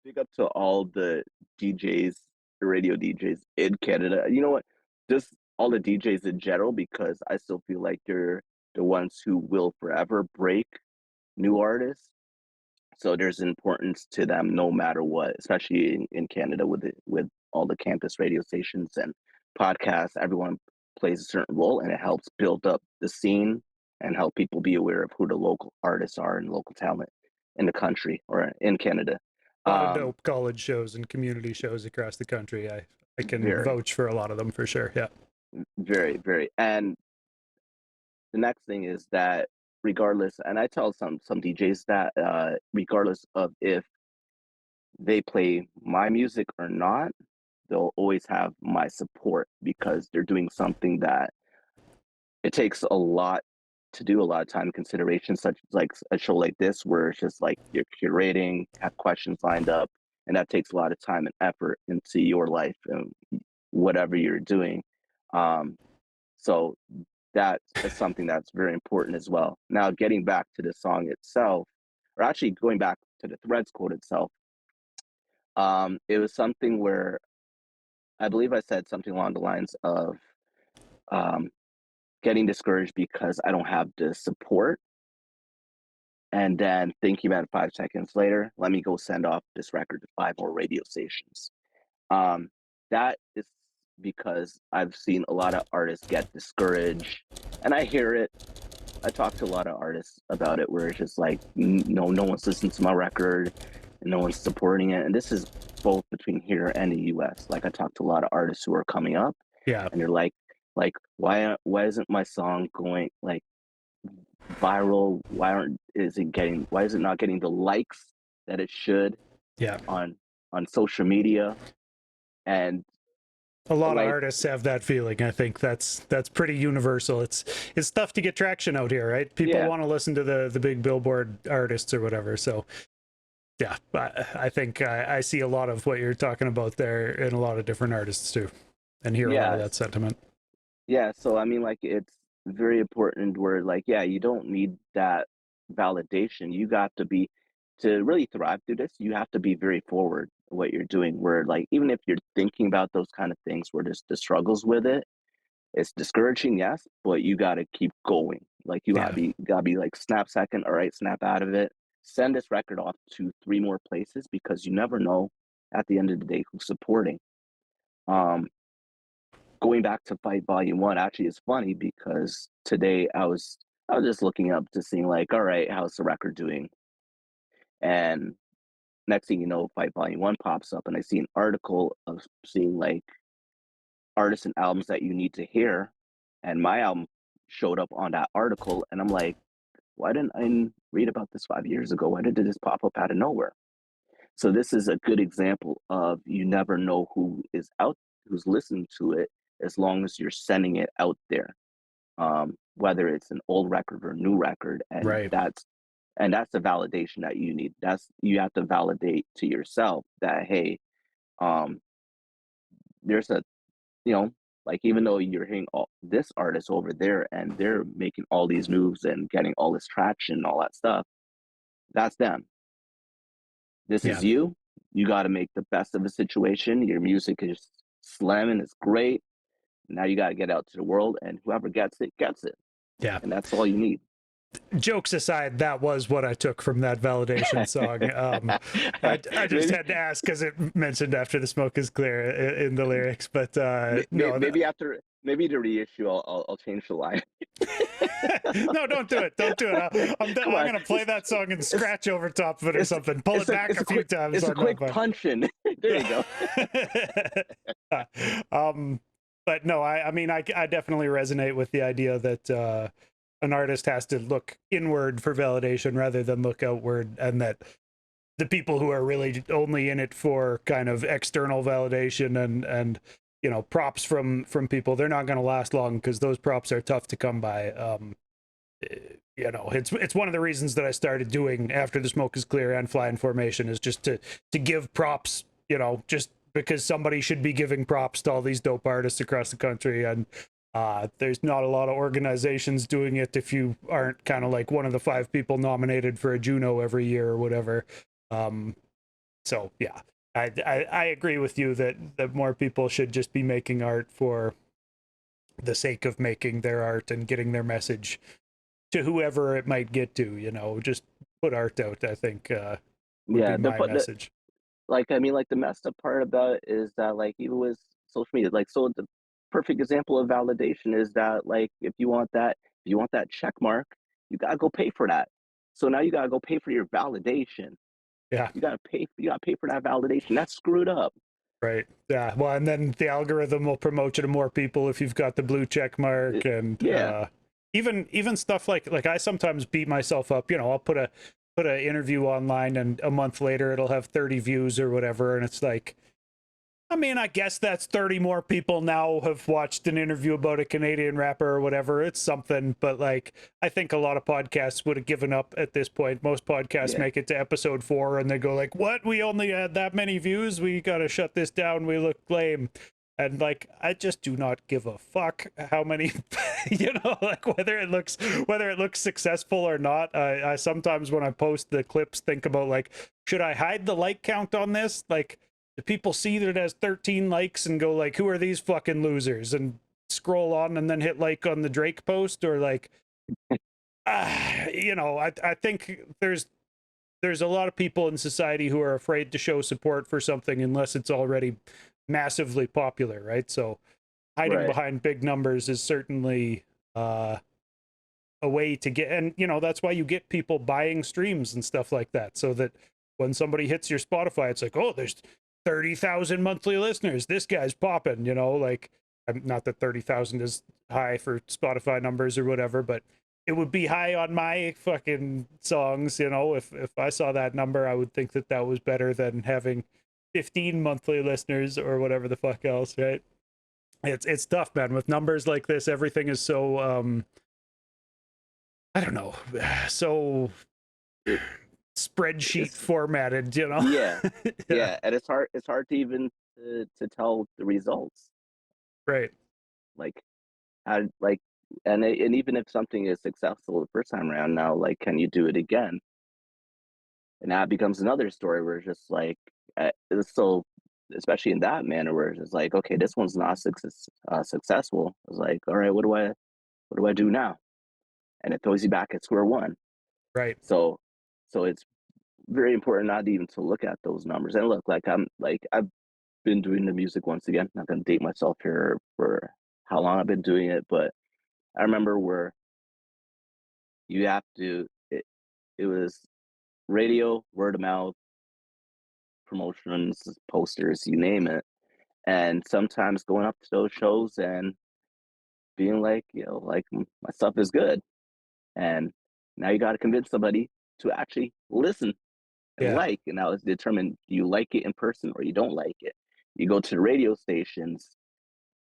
big up to all the DJs, the radio DJs in Canada. You know what? Just all the DJs in general, because I still feel like they're the ones who will forever break new artists. So there's importance to them no matter what, especially in Canada with all the campus radio stations and podcasts. Everyone plays a certain role, and it helps build up the scene and help people be aware of who the local artists are and local talent in the country or in Canada. A lot of dope college shows and community shows across the country. I can vouch for a lot of them for sure. Yeah. Very, very. And the next thing is that regardless, and I tell some DJs that regardless of if they play my music or not, they'll always have my support because they're doing something that it takes a lot to do, a lot of time consideration, such as like a show like this where it's just like you're curating, have questions lined up, and that takes a lot of time and effort into your life and whatever you're doing. So that is something that's very important as well. Now, getting back to the song itself, or actually going back to the Threads quote itself, it was something where I believe I said something along the lines of um, getting discouraged because I don't have the support. And then thinking about it 5 seconds later, let me go send off this record to 5 more radio stations. That is because I've seen a lot of artists get discouraged, and I hear it. I talk to a lot of artists about it where it's just like, no one's listening to my record and no one's supporting it. And this is both between here and the US. Like I talk to a lot of artists who are coming up, Yeah. and they're like why isn't my song going like viral? Why is it not getting the likes that it should? Yeah. On social media. And a lot of artists have that feeling. I think that's pretty universal. It's tough to get traction out here, right? People want to listen to the big billboard artists or whatever. So yeah, I think I see a lot of what you're talking about there in a lot of different artists too, and hear a lot of that sentiment. Yeah, so I mean, like, it's very important where, like, yeah, you don't need that validation. You got to really thrive through this, you have to be very forward in what you're doing. Where, like, even if you're thinking about those kind of things, where there's the struggles with it, it's discouraging, yes, but you got to keep going. Like, you gotta be like, snap second, all right, snap out of it. Send this record off to 3 more places because you never know at the end of the day who's supporting. Going back to Fight Volume 1 actually is funny because today I was just looking up to see like, all right, how's the record doing? And next thing you know, Fight Volume 1 pops up and I see an article of seeing like artists and albums that you need to hear. And my album showed up on that article and I'm like, why didn't I read about this 5 years ago? Why did this pop up out of nowhere? So this is a good example of you never know who's listening to it as long as you're sending it out there, whether it's an old record or a new record, and that's the validation that you need. You have to validate to yourself that hey, there's a like even though you're hearing this artist over there and they're making all these moves and getting all this traction and all that stuff, that's them. This is you. You got to make the best of the situation. Your music is slamming. It's great. Now you got to get out to the world, and whoever gets it, gets it. Yeah. And that's all you need. Jokes aside, that was what I took from that validation song. I just had to ask because it mentioned after the smoke is clear in the lyrics, but maybe after maybe to reissue, I'll change the line. No, don't do it. Don't do it. I'm Come on, gonna play that song and it's scratch over top of it or it's something. Pull it back a few times it's a on that quick one. punch in. There you go. um, but no, I mean, I definitely resonate with the idea that an artist has to look inward for validation rather than look outward, and that the people who are really only in it for kind of external validation and you know, props from people, they're not going to last long because those props are tough to come by. You know, it's one of the reasons that I started doing After the Smoke is Clear and Fly in Formation, is just to give props, you know, just because somebody should be giving props to all these dope artists across the country. And there's not a lot of organizations doing it if you aren't kind of like one of the 5 people nominated for a Juno every year or whatever. So yeah, I agree with you that more people should just be making art for the sake of making their art and getting their message to whoever it might get to. You know, just put art out, I think, would be Yeah, my message. like I mean, like the messed up part about it is that like even with social media, like so the perfect example of validation is that like if you want that check mark, you gotta go pay for that. So now you gotta go pay for your validation. Yeah, You gotta pay for that validation. That's screwed up. right. Yeah, well, and then the algorithm will promote you to more people if you've got the blue check mark. And Yeah, even stuff like I sometimes beat myself up. You know, I'll put a interview online and a month later it'll have 30 views or whatever, and it's like, I mean, I guess that's 30 more people now have watched an interview about a Canadian rapper or whatever. It's something, but like, I think a lot of podcasts would have given up at this point. Most podcasts yeah, make it to episode 4 and they go like, "What? We only had that many views. We got to shut this down. We look lame." And like, I just do not give a fuck how many, you know, like whether it looks successful or not. I sometimes when I post the clips think about like, should I hide the like count on this? Like, do people see that it has 13 likes and go like, who are these fucking losers, and scroll on and then hit like on the Drake post? Or like, you know, I think there's a lot of people in society who are afraid to show support for something unless it's already massively popular, right? So hiding right. behind big numbers is certainly a way to get, and you know, that's why you get people buying streams and stuff like that, so that when somebody hits your Spotify, it's like, oh, there's 30,000 monthly listeners, this guy's popping, you know. Like, not that 30,000 is high for Spotify numbers or whatever, but it would be high on my fucking songs, you know. If I saw that number, I would think that that was better than having 15 monthly listeners or whatever the fuck else, right? It's tough, man, with numbers like this. Everything is so I don't know, so It, spreadsheet it's formatted, you know. yeah, Yeah, yeah, and it's hard to even to tell the results. right. Like how like and even if something is successful the first time around, now like can you do it again? And that becomes another story where it's just like so especially in that manner where it's just like okay this one's not successful. It's like all right what do I do now? And it throws you back at square one. Right. So so it's very important not even to look at those numbers. And look, like I've been doing the music once again. Not gonna date myself here for how long I've been doing it, but I remember where you have to it was radio, word of mouth, promotions, posters, you name it. And sometimes going up to those shows and being like, you know, like my stuff is good. And now you got to convince somebody to actually listen and Yeah. like. And now it's determined do you like it in person or you don't like it. You go to the radio stations,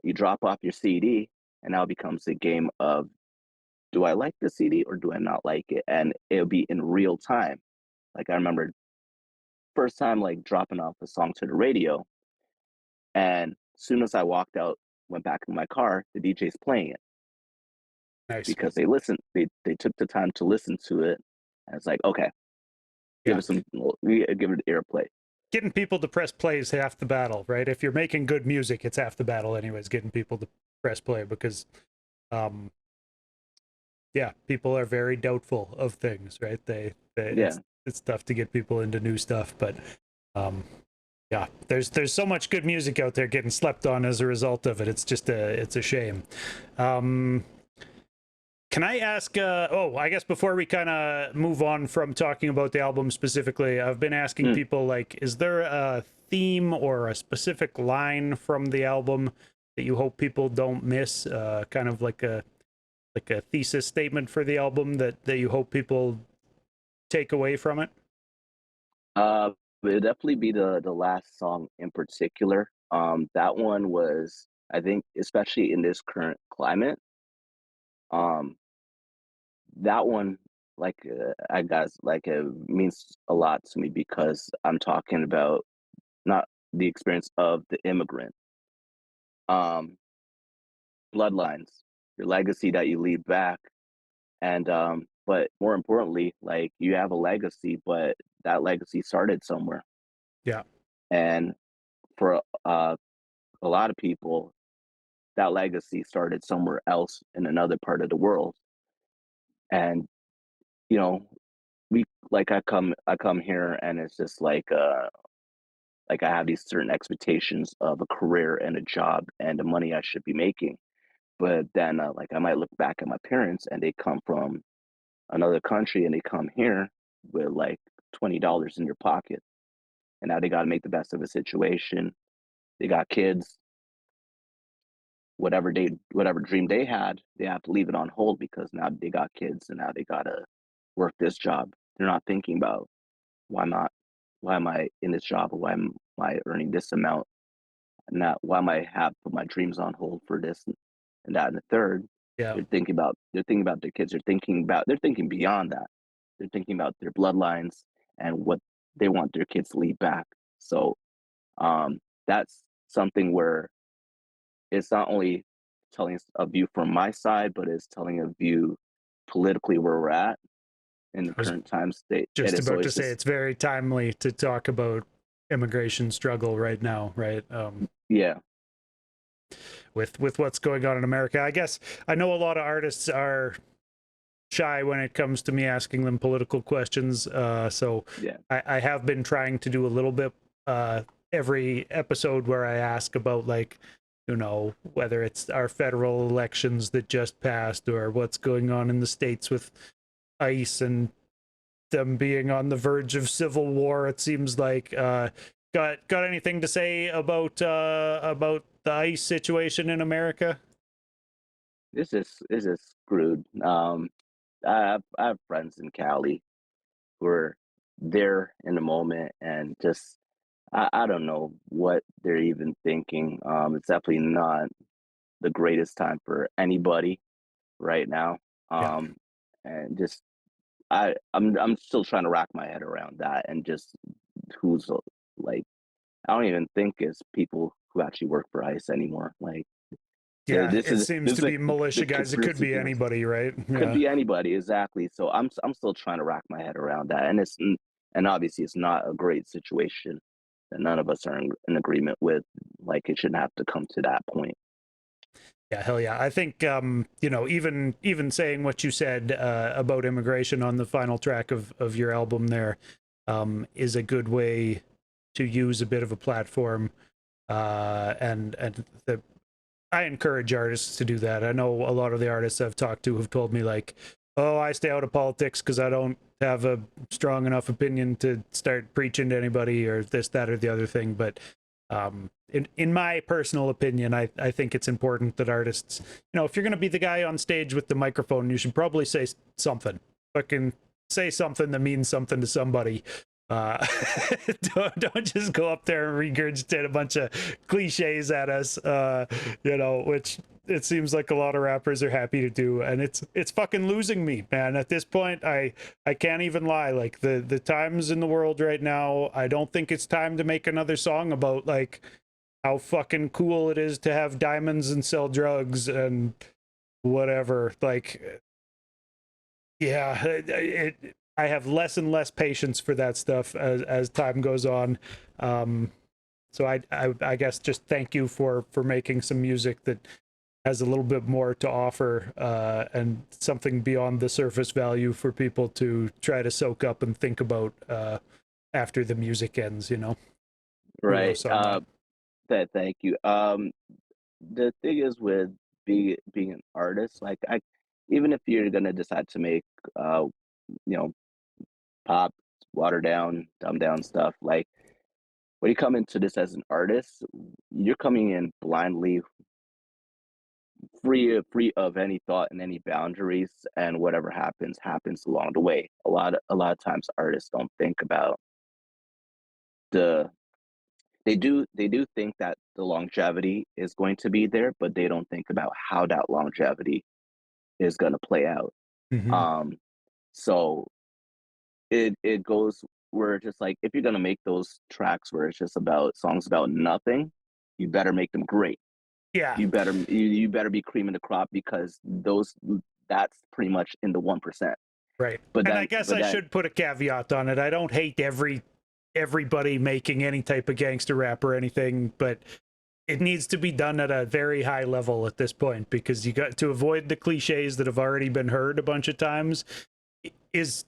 you drop off your CD, and now it becomes a game of do I like the CD or do I not like it? And it'll be in real time. Like I remember first time like dropping off a song to the radio, and as soon as I walked out, went back in my car, the DJ's playing it Nice. because they took the time to listen to it. And it's like, okay, give Yeah. it some give it airplay. Getting people to press play is half the battle, right? If you're making good music, it's half the battle anyways, getting people to press play, because um yeah, people are very doubtful of things, right? They Yeah. it's tough to get people into new stuff, but um Yeah, there's so much good music out there getting slept on as a result of it. It's just it's a shame. Um, can I ask? Oh, I guess before we kind of move on from talking about the album specifically, I've been asking Mm. people like, is there a theme or a specific line from the album that you hope people don't miss? Kind of like a thesis statement for the album that you hope people take away from it. Uh, it'd definitely be the last song in particular. That one was, I think, especially in this current climate, um, that one, like, I guess, like, it means a lot to me because I'm talking about not the experience of the immigrant, um, bloodlines, your legacy that you leave back, and but more importantly, like you have a legacy, but that legacy started somewhere, Yeah, and for a lot of people, that legacy started somewhere else in another part of the world, and you know, we like I come here, and it's just like I have these certain expectations of a career and a job and the money I should be making. But then, like, I might look back at my parents and they come from another country and they come here with like $20 in their pocket. And now they got to make the best of a situation. They got kids, whatever dream they had, they have to leave it on hold because now they got kids and now they got to work this job. They're not thinking about why not, why am I in this job or why am I earning this amount? Not why am I have put my dreams on hold for this and that and the third. yeah, They're thinking about their kids. They're thinking beyond that. They're thinking about their bloodlines and what they want their kids to leave back. So that's something where it's not only telling a view from my side, but it's telling a view politically where we're at in the I was current time state. And just it's so about to it's say just it's very timely to talk about immigration struggle right now, right? yeah. With what's going on in America. I guess I know a lot of artists are shy when it comes to me asking them political questions. So Yeah. I have been trying to do a little bit uh, every episode where I ask about like, you know, whether it's our federal elections that just passed or what's going on in the states with ICE and them being on the verge of civil war. It seems like got anything to say about the ICE situation in America? This is screwed. I have friends in Cali who are there in the moment and just I don't know what they're even thinking. It's definitely not the greatest time for anybody right now. Yeah, Um, and just I'm still trying to wrap my head around that and just who's like I don't even think it's people who actually work for ICE anymore. Like yeah. this It is seems this is to like be militia the guys. It could conspiracy be theories. anybody, right? Could Yeah. be anybody, exactly. So I'm still trying to rack my head around that, and and obviously it's not a great situation that none of us are in agreement with. Like it shouldn't have to come to that point. Yeah, hell yeah. I think you know, even saying what you said about immigration on the final track of your album there is a good way to use a bit of a platform and the I encourage artists to do that. I know a lot of the artists I've talked to have told me like, "Oh, I stay out of politics because I don't have a strong enough opinion to start preaching to anybody or this, that, or the other thing." But in my personal opinion, I think it's important that artists, you know, if you're going to be the guy on stage with the microphone, you should probably say something. Fucking say something that means something to somebody. Uh, don't just go up there and regurgitate a bunch of cliches at us. You know, which it seems like a lot of rappers are happy to do, and it's fucking losing me, man. At this point, I can't even lie. Like the times in the world right now, I don't think it's time to make another song about like how fucking cool it is to have diamonds and sell drugs and whatever. Like, yeah, I have less and less patience for that stuff as time goes on. Um, so I guess just thank you for making some music that has a little bit more to offer and something beyond the surface value for people to try to soak up and think about after the music ends, you know? Right. kudos on that. Thank you. The thing is with being an artist, like I, even if you're gonna decide to make uh, you know, pop, water down, dumb down stuff, like when you come into this as an artist, you're coming in blindly, free of any thought and any boundaries, and whatever happens happens along the way. A lot of times artists don't think about the they do think that the longevity is going to be there, but they don't think about how that longevity is going to play out. Hmm. Um, so it goes where just like if you're going to make those tracks where it's just about songs about nothing, you better make them great. Yeah, You better be cream of the crop, because those that's pretty much in the 1%. right. But And I then guess but I then should put a caveat on it. I don't hate everybody making any type of gangster rap or anything, but it needs to be done at a very high level at this point, because you got to avoid the cliches that have already been heard a bunch of times is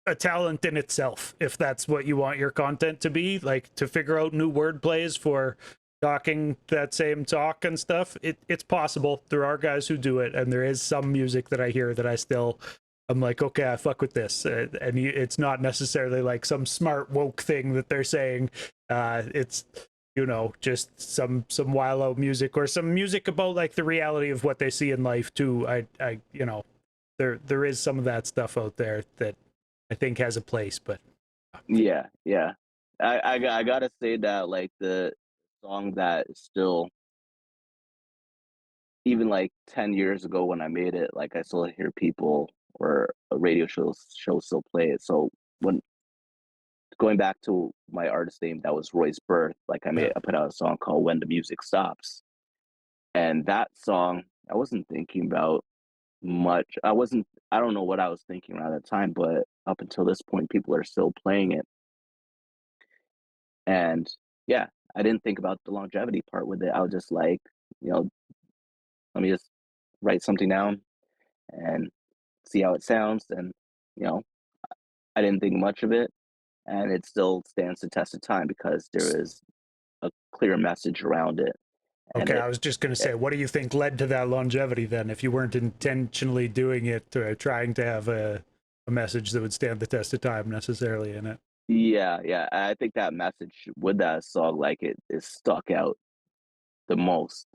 a talent in itself, if that's what you want your content to be. Like, to figure out new word plays for talking that same talk and stuff, it's possible. There are guys who do it, and there is some music that I hear that I'm like, okay, I fuck with this, and it's not necessarily like some smart woke thing that they're saying. It's, just some wild out music, or some music about like the reality of what they see in life too. There is some of that stuff out there that I think has a place, but yeah, yeah. I gotta say that like the song that is still, even like 10 years ago when I made it, like I still hear people or radio shows still play it. So when going back to my artist name, that was Roy's Birth. Like yeah. I put out a song called When the Music Stops. And that song, I wasn't thinking about much. I don't know what I was thinking around that time, but up until this point, people are still playing it. And yeah, I didn't think about the longevity part with it. I was just like, you know, let me just write something down and see how it sounds. And, you know, I didn't think much of it. And it still stands the test of time because there is a clear message around it. And Okay, I was just going to say, it what do you think led to that longevity then, if you weren't intentionally doing it or trying to have a message that would stand the test of time necessarily in it? yeah, yeah. I think that message with that song, like it stuck out the most,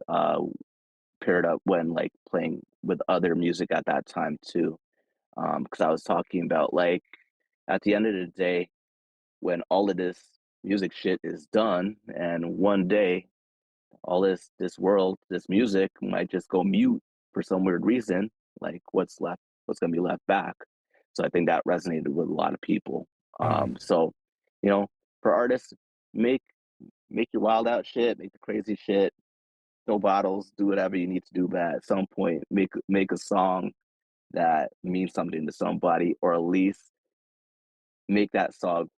paired up when like playing with other music at that time too. Because I was talking about like at the end of the day, when all of this music shit is done, and one day all this world, this music might just go mute for some weird reason, like what's gonna be left back. So I think that resonated with a lot of people. Mm. So, you know, for artists, make make your wild out shit, make the crazy shit, throw bottles, do whatever you need to do, but at some point make a song that means something to somebody, or at least make that song,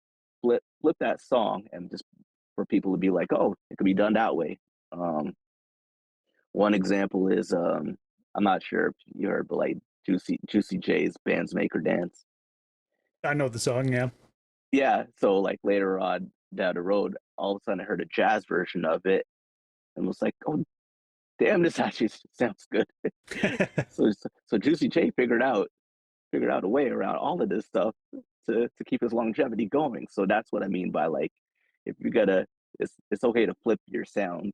flip that song, and just for people to be like, oh, it could be done that way. Um, One example is I'm not sure if you heard, but like Juicy J's Bands Maker Dance. I know the song, yeah. Yeah, so like later on down the road, all of a sudden I heard a jazz version of it and was like, oh damn, this actually sounds good. so so Juicy J figured out a way around all of this stuff to keep his longevity going. So that's what I mean by like, if you gotta, it's okay to flip your sound,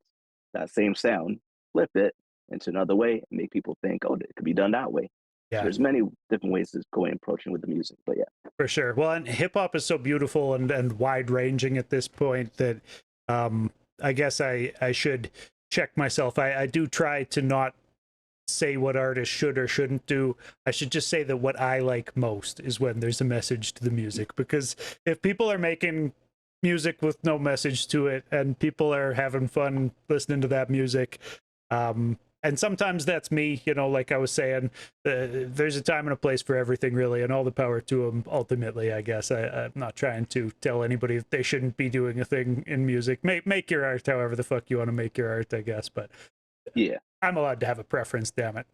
that same sound, flip it into another way and make people think, oh, it could be done that way. So Yeah, there's many different ways to go and approaching with the music. But yeah, for sure. Well, and hip hop is so beautiful and wide ranging at this point that I guess I should check myself. I do try to not say what artists should or shouldn't do. I should just say that what I like most is when there's a message to the music. Because if people are making music with no message to it and people are having fun listening to that music, and sometimes that's me, like I was saying, there's a time and a place for everything, really, and all the power to them. Ultimately, I guess I'm not trying to tell anybody that they shouldn't be doing a thing in music. Make your art however the fuck you want to make your art, I guess. But Yeah. I'm allowed to have a preference, damn it.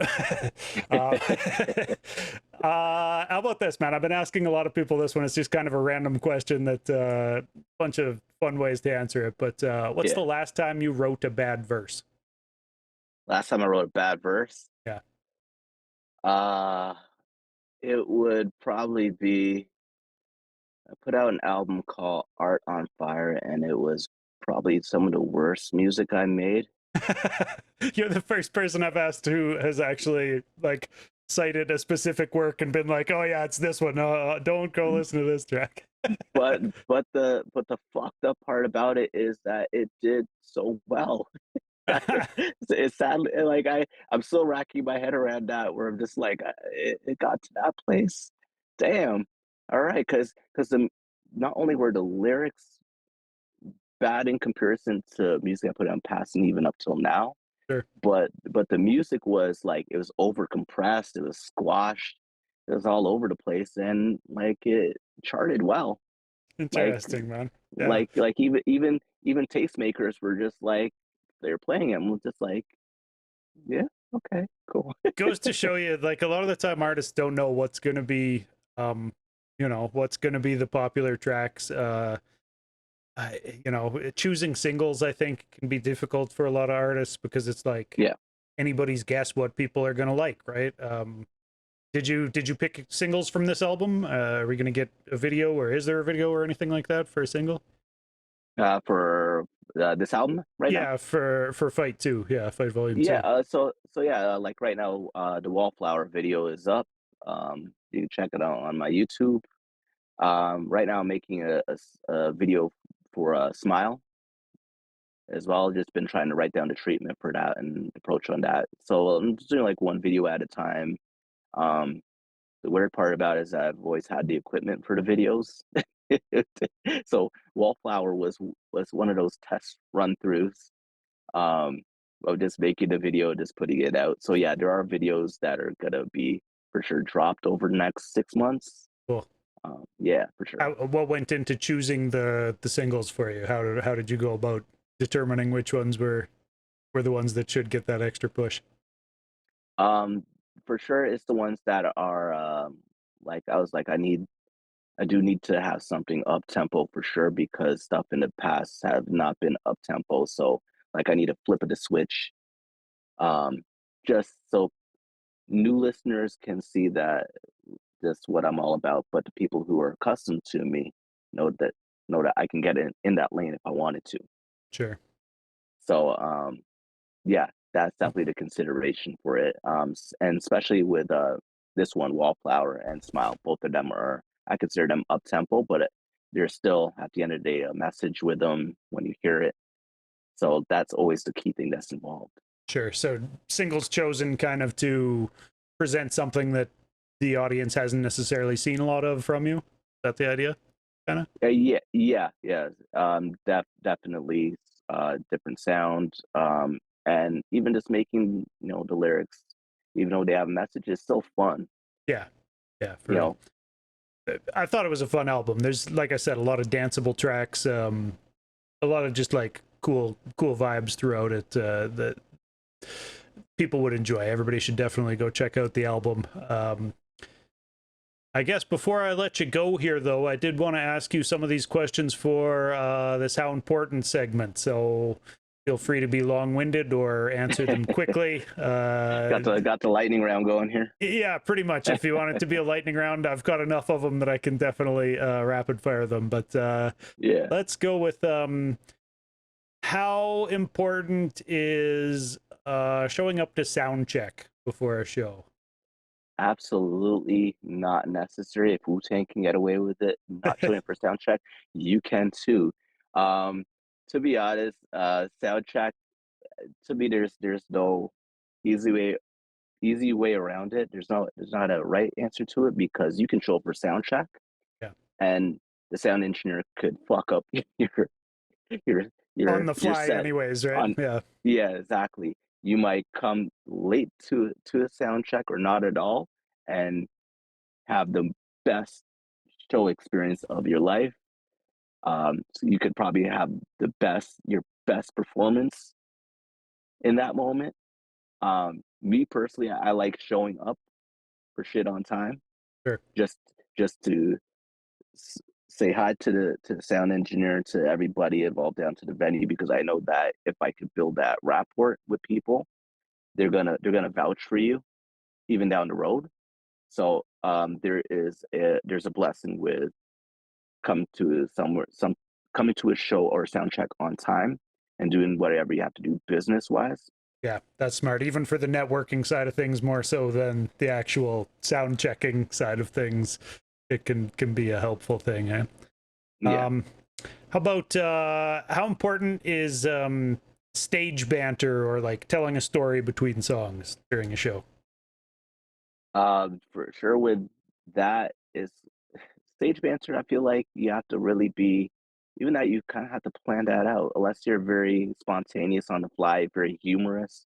uh, how about this, man? I've been asking a lot of people this one. It's just kind of a random question that bunch of fun ways to answer it. But what's the Yeah. last time you wrote a bad verse? Last time I wrote a bad verse, Yeah. uh, it would probably be I put out an album called Art on Fire, and it was probably some of the worst music I made. You're the first person I've asked who has actually like cited a specific work and been like, "Oh yeah, it's this one. Don't go listen to this track." But the fucked up part about it is that it did so well. It's sadly like I'm still racking my head around that where I'm just like it got to that place. Damn. All right, because the not only were the lyrics bad in comparison to music I put on past and even up till now, Sure. but the music was like it was over compressed, it was squashed, it was all over the place, and like it charted well. Like Interesting, man. Yeah. like even tastemakers were just like they were playing it and was just like, yeah, okay, cool. Goes to show you, like, a lot of the time artists don't know what's going to be what's going to be the popular tracks. Choosing singles, I think, can be difficult for a lot of artists because it's like Yeah. anybody's guess what people are going to like, right? Did you pick singles from this album? Are we going to get a video, or is there a video or anything like that for a single? For this album right now. Yeah, for Fight 2. Yeah, Fight Volume Yeah. 2. So yeah, like right now, the Wallflower video is up. You can check it out on my YouTube. Right now, I'm making a video for Smile as well. Just been trying to write down the treatment for that and approach on that. So I'm just doing like one video at a time. Um, the weird part about it is that I've always had the equipment for the videos. So Wallflower was one of those test run throughs of just making the video, just putting it out. So yeah, there are videos that are gonna be for sure dropped over the next 6 months. Cool. Yeah, for sure. What went into choosing the singles for you? How did you go about determining which ones were the ones that should get that extra push? Um, for sure, it's the ones that are like I was like I do need to have something up tempo for sure because stuff in the past have not been up tempo. So like I need to flip of the switch, um, just so new listeners can see that just what I'm all about. But the people who are accustomed to me know that know that I can get in that lane if I wanted to. Sure. So yeah, that's definitely the consideration for it. And especially with this one, Wallflower and Smile, both of them are I consider them up tempo, but there's still at the end of the day a message with them when you hear it. So that's always the key thing that's involved. Sure. So singles chosen kind of to present something that the audience hasn't necessarily seen a lot of from you. Is that the idea? Kind of? Yeah. Definitely different sound. And even just making the lyrics, even though they have messages, still fun. Yeah. Yeah, for You real. know, I thought it was a fun album. There's, like I said, a lot of danceable tracks, a lot of just like cool vibes throughout it that people would enjoy. Everybody should definitely go check out the album. I guess before I let you go here, though, I did want to ask you some of these questions for this How Important segment. So feel free to be long-winded or answer them quickly. got the lightning round going here. Yeah, pretty much. If you want it to be a lightning round, I've got enough of them that I can definitely rapid fire them. But Yeah. let's go with how important is showing up to sound check before a show? Absolutely not necessary. If Wu-Tang can get away with it, not showing up for sound check, you can too. Um, to be honest, sound check to me, there's no easy way easy way around it. There's not a right answer to it because you can show up for sound check Yeah, and the sound engineer could fuck up your on the your fly, set anyways, right? on. Yeah, Yeah, exactly. You might come late to a sound check or not at all, and have the best show experience of your life. So you could probably have your best performance in that moment. Me personally, I like showing up for shit on time, Sure. just just to s- say hi to the sound engineer, to everybody involved down to the venue, because I know that if I could build that rapport with people, they're gonna vouch for you even down the road. So there's a blessing with come to somewhere some coming to a show or a sound check on time and doing whatever you have to do business wise. Yeah, that's smart. Even for the networking side of things, more so than the actual sound checking side of things, it can be a helpful thing. Eh? Yeah. How about how important is stage banter or like telling a story between songs during a show? For sure with that is stage banter. I feel like you have to really be, even that you kind of have to plan that out, unless you're very spontaneous on the fly, very humorous,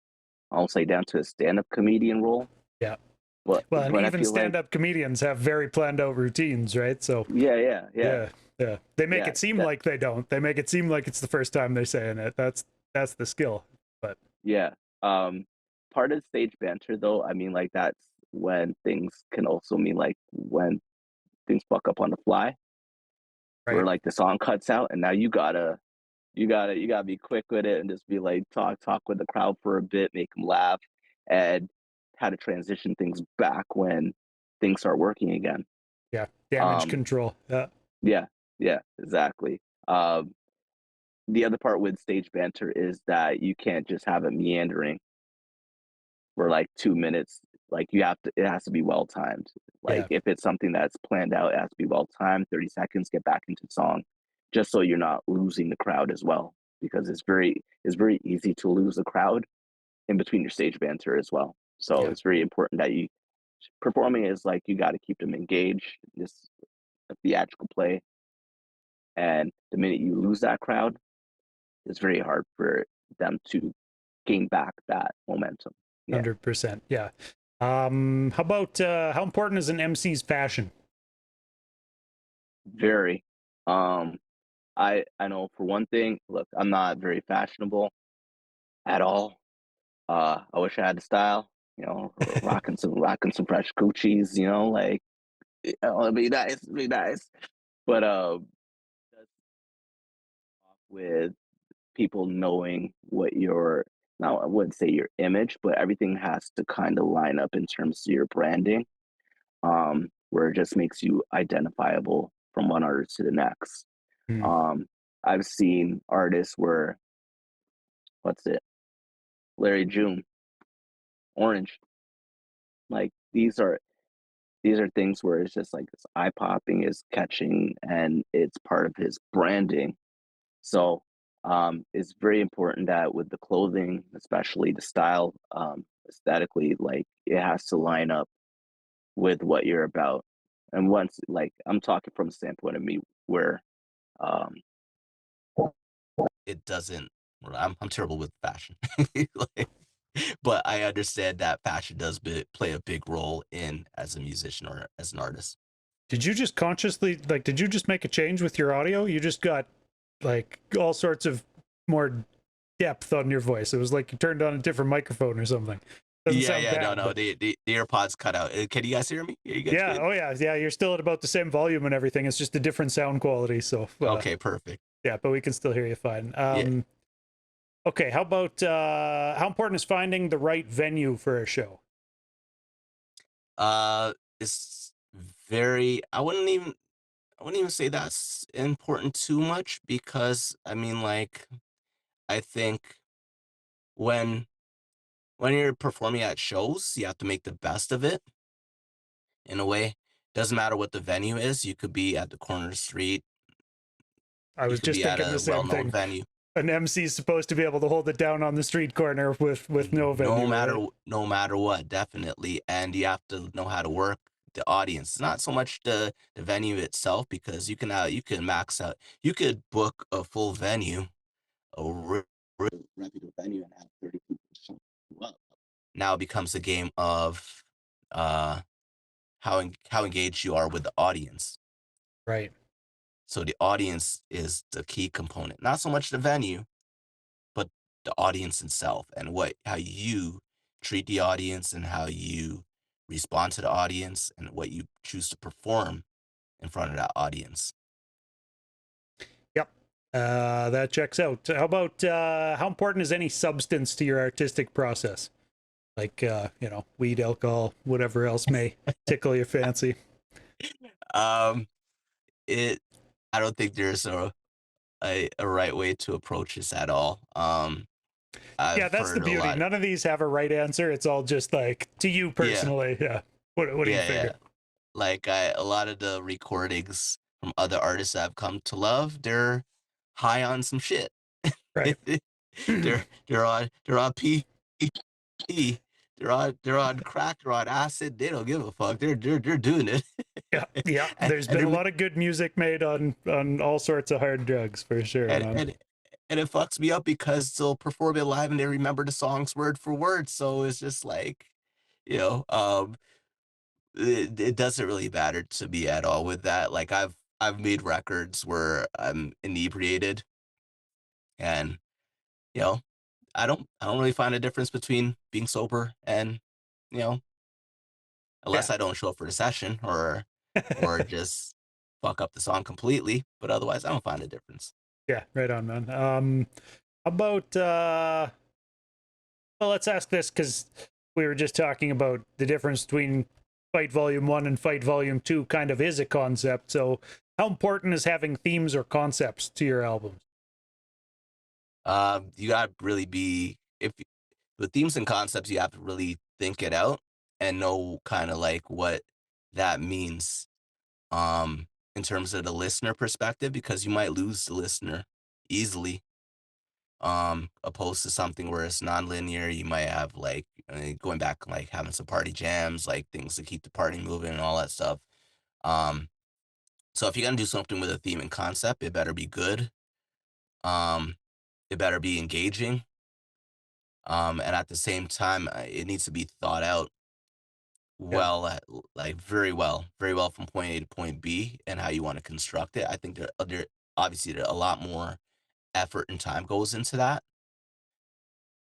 almost like down to a stand-up comedian role. Yeah. But Well, and but I even feel like stand-up comedians have very planned out routines, right? So yeah, yeah, yeah. They make yeah, it seem that like they don't. They make it seem like it's the first time they're saying it. That's the skill. But yeah. Um, Part of stage banter though, I mean like that's when things can also mean like when things fuck up on the fly, where right. like the song cuts out and now you gotta be quick with it and just be like talk with the crowd for a bit, make them laugh, and how to transition things back when things start working again. Yeah. Damage Um, control. Yeah. yeah, yeah, exactly. The other part with stage banter is that you can't just have it meandering for like 2 minutes. Like it has to be well timed. Like Yeah. if it's something that's planned out, it has to be well timed. 30 seconds, get back into song, just so you're not losing the crowd as well, because it's very easy to lose the crowd in between your stage banter as well. So Yeah. it's very important that you performing is like you got to keep them engaged. This a theatrical play, and the minute you lose that crowd, it's very hard for them to gain back that momentum. Yeah, 100%. Yeah. How about how important is an MC's fashion? very. Um, I know for one thing. Look, I'm not very fashionable at all. I wish I had the style. Rocking some fresh Gucci's. Like it'd be nice, it'd be nice. But that's off with people knowing what your now I wouldn't say your image, but everything has to kind of line up in terms of your branding, where it just makes you identifiable from one artist to the next. Hmm. Um, I've seen artists where what's it, Larry June, Orange, like these are things where it's just like it's eye popping, is catching, and it's part of his branding. So it's very important that with the clothing, especially the style, aesthetically, like it has to line up with what you're about. And once, like, I'm talking from a standpoint of me, where um, it doesn't. Well, I'm terrible with fashion, like, but I understand that fashion does play a big role in as a musician or as an artist. Did you just consciously like? Did you just make a change with your audio? You just got like all sorts of more depth on your voice. It was like you turned on a different microphone or something. Doesn't Yeah, sound yeah, no, bad, no, but the AirPods cut out. Can you guys hear me? Are you guys yeah. good? Oh yeah, yeah. You're still at about the same volume and everything. It's just a different sound quality. So Okay, perfect. yeah, but we can still hear you fine. Yeah. Okay, how about how important is finding the right venue for a show? It's very. I wouldn't even say that's important too much because I mean, like, I think when when you're performing at shows, you have to make the best of it in a way. Doesn't matter what the venue is. You could be at the corner of the street. I You was could just be at thinking the a same well-known thing. venue. An MC is supposed to be able to hold it down on the street corner with no No venue, matter right? no matter what, definitely, and you have to know how to work the audience. It's not so much the venue itself because you can max out. You could book a full venue, a reputable venue, and have 30 people show up. Now it becomes a game of uh how engaged you are with the audience. Right. So the audience is the key component, not so much the venue, but the audience itself and what how you treat the audience and how you respond to the audience and what you choose to perform in front of that audience. Yep. That checks out. How about how important is any substance to your artistic process? Like, weed, alcohol, whatever else may tickle your fancy. Um, it I don't think there's a right way to approach this at all. Yeah, I've that's the heard a beauty. lot. None of these have a right answer. It's all just like to you Yeah, personally. Yeah. What do you yeah. figure? Like a lot of the recordings from other artists I've come to love, they're high on some shit. Right. They're on P. They're on crack. They're on acid. They don't give a fuck. They're doing it. Yeah. Yeah. and, There's and been a they're lot of good music made on all sorts of hard drugs for sure, and man. and and it fucks me up because they'll perform it live and they remember the songs word for word. So it's just like, you know, it doesn't really matter to me at all with that. Like I've made records where I'm inebriated, and you know, I don't really find a difference between being sober and, you know, Yeah. unless I don't show up for the session or just fuck up the song completely. But otherwise, I don't find a difference. Yeah. Right on, man. How about well, let's ask this because we were just talking about the difference between Fight Volume 1 and Fight Volume 2 kind of is a concept. So, how important is having themes or concepts to your albums? You got to really be with themes and concepts, you have to really think it out and know kind of like what that means in terms of the listener perspective, because you might lose the listener easily. Opposed to something where it's non-linear, you might have like going back, like having some party jams, like things to keep the party moving and all that stuff. Um, so if you're gonna do something with a theme and concept, it better be good. Um, it better be engaging. And at the same time, it needs to be thought out Yeah. well, like very well from point A to point B, and how you want to construct it. I think there obviously there a lot more effort and time goes into that,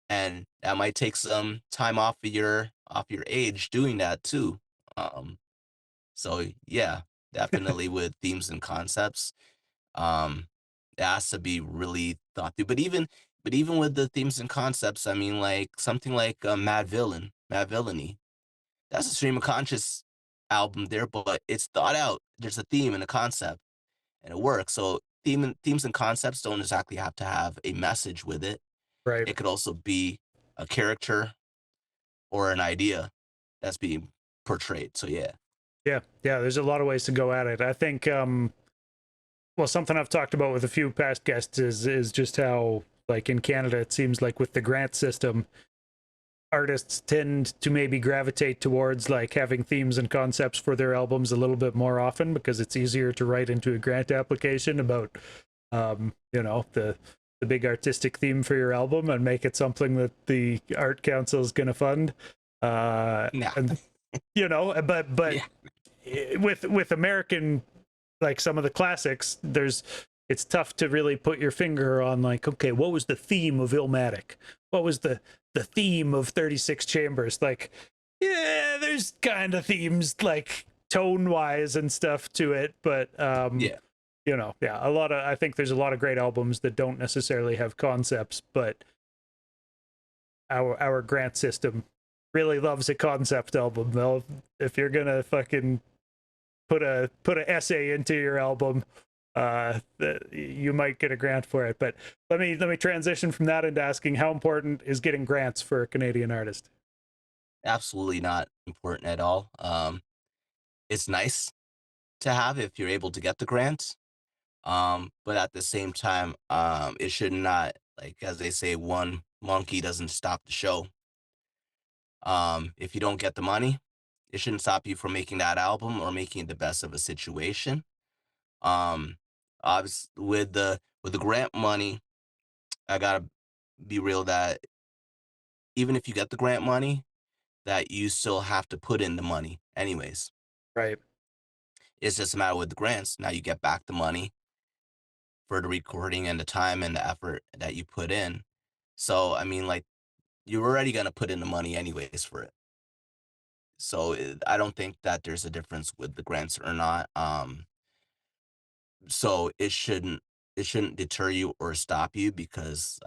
and that might take some time off your age doing that too. Um, so yeah, definitely with themes and concepts, um, it has to be really thought through. But even with the themes and concepts, I mean, like something like Mad Villainy, that's a stream of conscious album there, but it's thought out. There's a theme and a concept, and it works. So themes and concepts don't exactly have to have a message with it. Right. It could also be a character or an idea that's being portrayed. So yeah. Yeah. Yeah. There's a lot of ways to go at it. I think, well, something I've talked about with a few past guests is just how, like in Canada, it seems like with the grant system, artists tend to maybe gravitate towards like having themes and concepts for their albums a little bit more often because it's easier to write into a grant application about the big artistic theme for your album and make it something that the art council is going to fund Nah. and but Yeah. with American, like some of the classics, it's tough to really put your finger on like, okay, what was the theme of Illmatic? What was the theme of 36 Chambers? Like, yeah, there's kind of themes like tone wise and stuff to it, but Yeah. I think there's a lot of great albums that don't necessarily have concepts, but our grant system really loves a concept album. Well, if you're gonna fucking put an essay into your album, you might get a grant for it. But let me transition from that into asking, how important is getting grants for a Canadian artist? Absolutely not important at all. It's nice to have if you're able to get the grant. But at the same time, it should not, like as they say, one monkey doesn't stop the show. If you don't get the money, it shouldn't stop you from making that album or making it the best of a situation. Um, Obviously with the grant money, I gotta be real that even if you get the grant money, that you still have to put in the money anyways. Right. It's just a matter with the grants. Now you get back the money for the recording and the time and the effort that you put in. So I mean, like you're already gonna put in the money anyways for it. So I don't think that there's a difference with the grants or not. So it shouldn't deter you or stop you because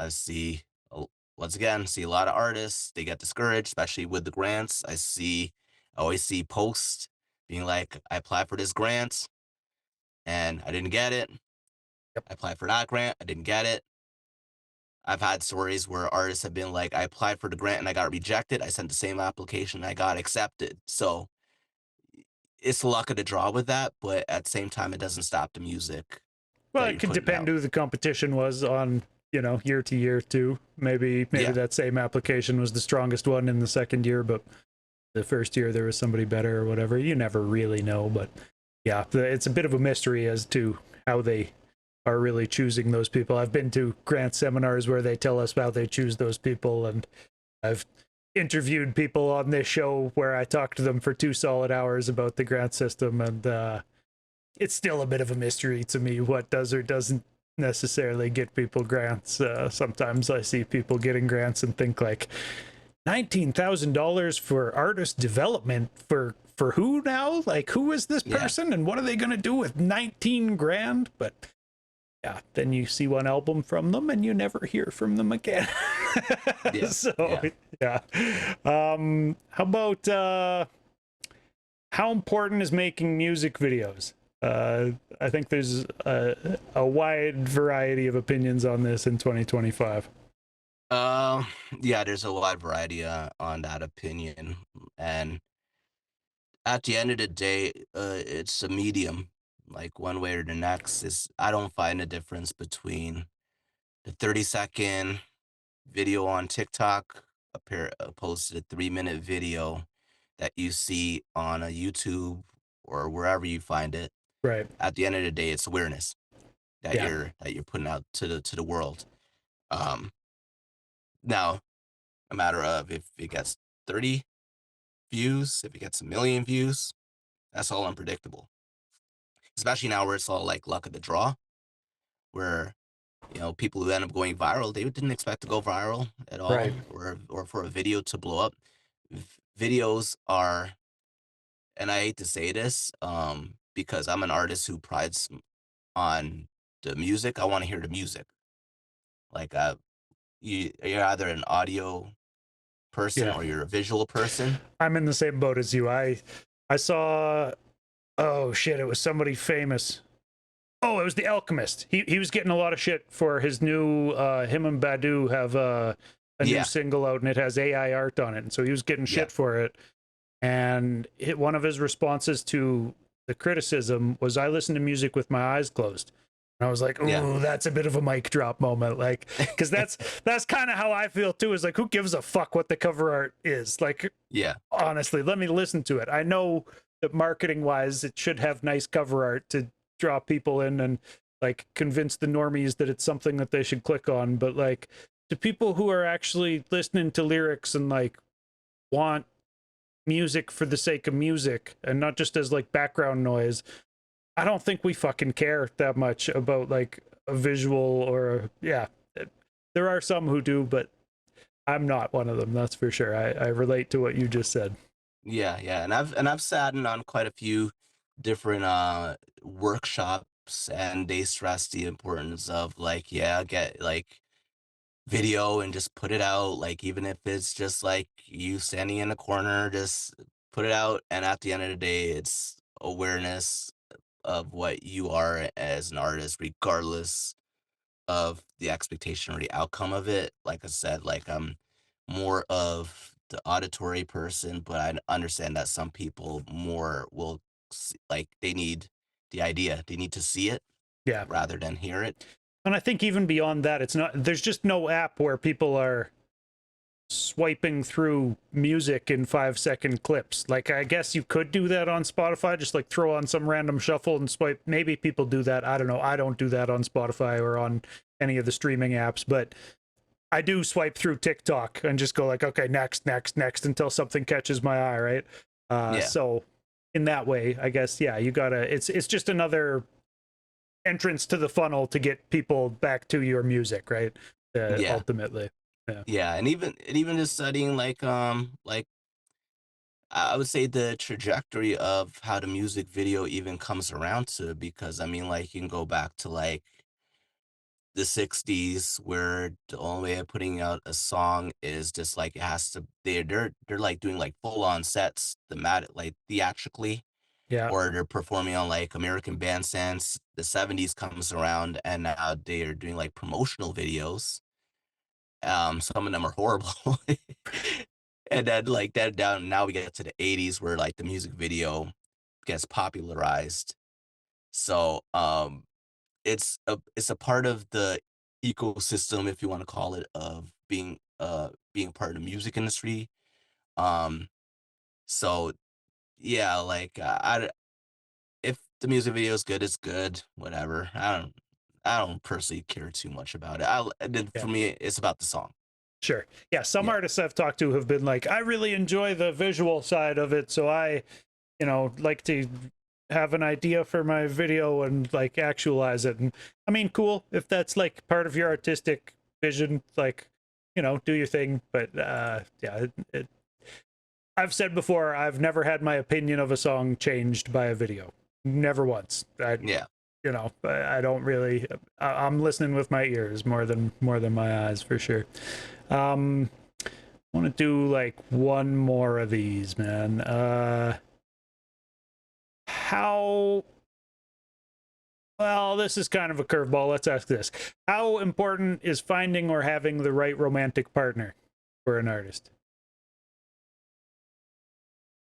once again see a lot of artists, they get discouraged, especially with the grants. I always see posts being like, I applied for this grant and I didn't get it. Yep. I applied for that grant, I didn't get it. I've had stories where artists have been like, I applied for the grant and I got rejected. I sent the same application and I got accepted. So it's the luck of the draw with that, but at the same time, it doesn't stop the music Well, that it you're could putting depend out. who the competition was on, year to year too. Maybe Yeah, that same application was the strongest one in the second year, but the first year there was somebody better or whatever. You never really know, but yeah, it's a bit of a mystery as to how they are really choosing those people. I've been to grant seminars where they tell us how they choose those people, and I've interviewed people on this show where I talked to them for 2 solid hours about the grant system, and it's still a bit of a mystery to me what does or doesn't necessarily get people grants. Sometimes I see people getting grants and think like $19,000 for artist development for who now? Like, who is this yeah, person and what are they gonna do with 19 grand? But yeah, then you see one album from them and you never hear from them again. yeah, So yeah. yeah. How about how important is making music videos? I think there's a wide variety of opinions on this in 2025. Um, yeah, there's a wide variety on that opinion, and at the end of the day, it's a medium. Like one way or the next is, I don't find a difference between the 30-second video on TikTok opposed to the 3-minute video that you see on a YouTube or wherever you find it. Right. At the end of the day, it's awareness that Yeah. you're putting out to the world. Um, Now, a matter of if it gets 30 views, if it gets a million views, that's all unpredictable. Especially now where it's all like luck of the draw, where people who end up going viral, they didn't expect to go viral at all, Right. or for a video to blow up. Videos are, and I hate to say this, because I'm an artist who prides on the music. I want to hear the music. Like, you're either an audio person Yeah. or you're a visual person. I'm in the same boat as you. I saw, oh shit, it was somebody famous. Oh, it was The Alchemist. He was getting a lot of shit for his new him and Badu have a new Yeah, single out and it has AI art on it. And so he was getting yeah, shit for it. And one of his responses to the criticism was, I listen to music with my eyes closed. And I was like, yeah, ooh, that's a bit of a mic drop moment. Like, because that's kind of how I feel too, is like, who gives a fuck what the cover art is? Like, yeah, honestly, let me listen to it. I know that marketing wise, it should have nice cover art to draw people in and like convince the normies that it's something that they should click on. But like, to people who are actually listening to lyrics and like want music for the sake of music and not just as like background noise, I don't think we fucking care that much about like a visual yeah. There are some who do, but I'm not one of them, that's for sure. I relate to what you just said. yeah, yeah. And I've sat in on quite a few different workshops, and they stress the importance of, like, yeah, get like video and just put it out, like even if it's just like you standing in a corner, just put it out. And at the end of the day, it's awareness of what you are as an artist, regardless of the expectation or the outcome of it. Like I said, like, I'm more of the auditory person, but I understand that some people more will like, they need the idea, they need to see it Yeah. rather than hear it. And I think even beyond that, it's not, there's just no app where people are swiping through music in 5-second clips. Like, I guess you could do that on Spotify, just like throw on some random shuffle and swipe. Maybe people do that. I don't know. I don't do that on Spotify or on any of the streaming apps, but I do swipe through TikTok and just go like, okay, next, next, next until something catches my eye, right? Yeah, So in that way, I guess, yeah, you gotta, it's just another entrance to the funnel to get people back to your music, right? yeah, Ultimately. Yeah. Yeah, and even just studying like I would say the trajectory of how the music video even comes around to, because I mean like you can go back to like the 60s where the only way of putting out a song is just like it has to they're like doing like full on sets thematic like theatrically, Yeah. or they're performing on like American Bandstands. The 70s comes around and now they are doing like promotional videos. Some of them are horrible. And then like that down now we get to the 80s where like the music video gets popularized. So it's a part of the ecosystem, if you want to call it, of being part of the music industry. Um so yeah, like if the music video is good, it's good, whatever. I don't personally care too much about it. And then Yeah. for me it's about the song. Sure. Yeah. Some Yeah. artists I've talked to have been like, I really enjoy the visual side of it. So I, like to have an idea for my video and like actualize it. And I mean, cool. If that's like part of your artistic vision, like, do your thing. But yeah, I've said before, I've never had my opinion of a song changed by a video. Never once. Yeah. I don't really. I'm listening with my ears more than my eyes for sure. I want to do like one more of these, man. How? Well, this is kind of a curveball. Let's ask this: how important is finding or having the right romantic partner for an artist?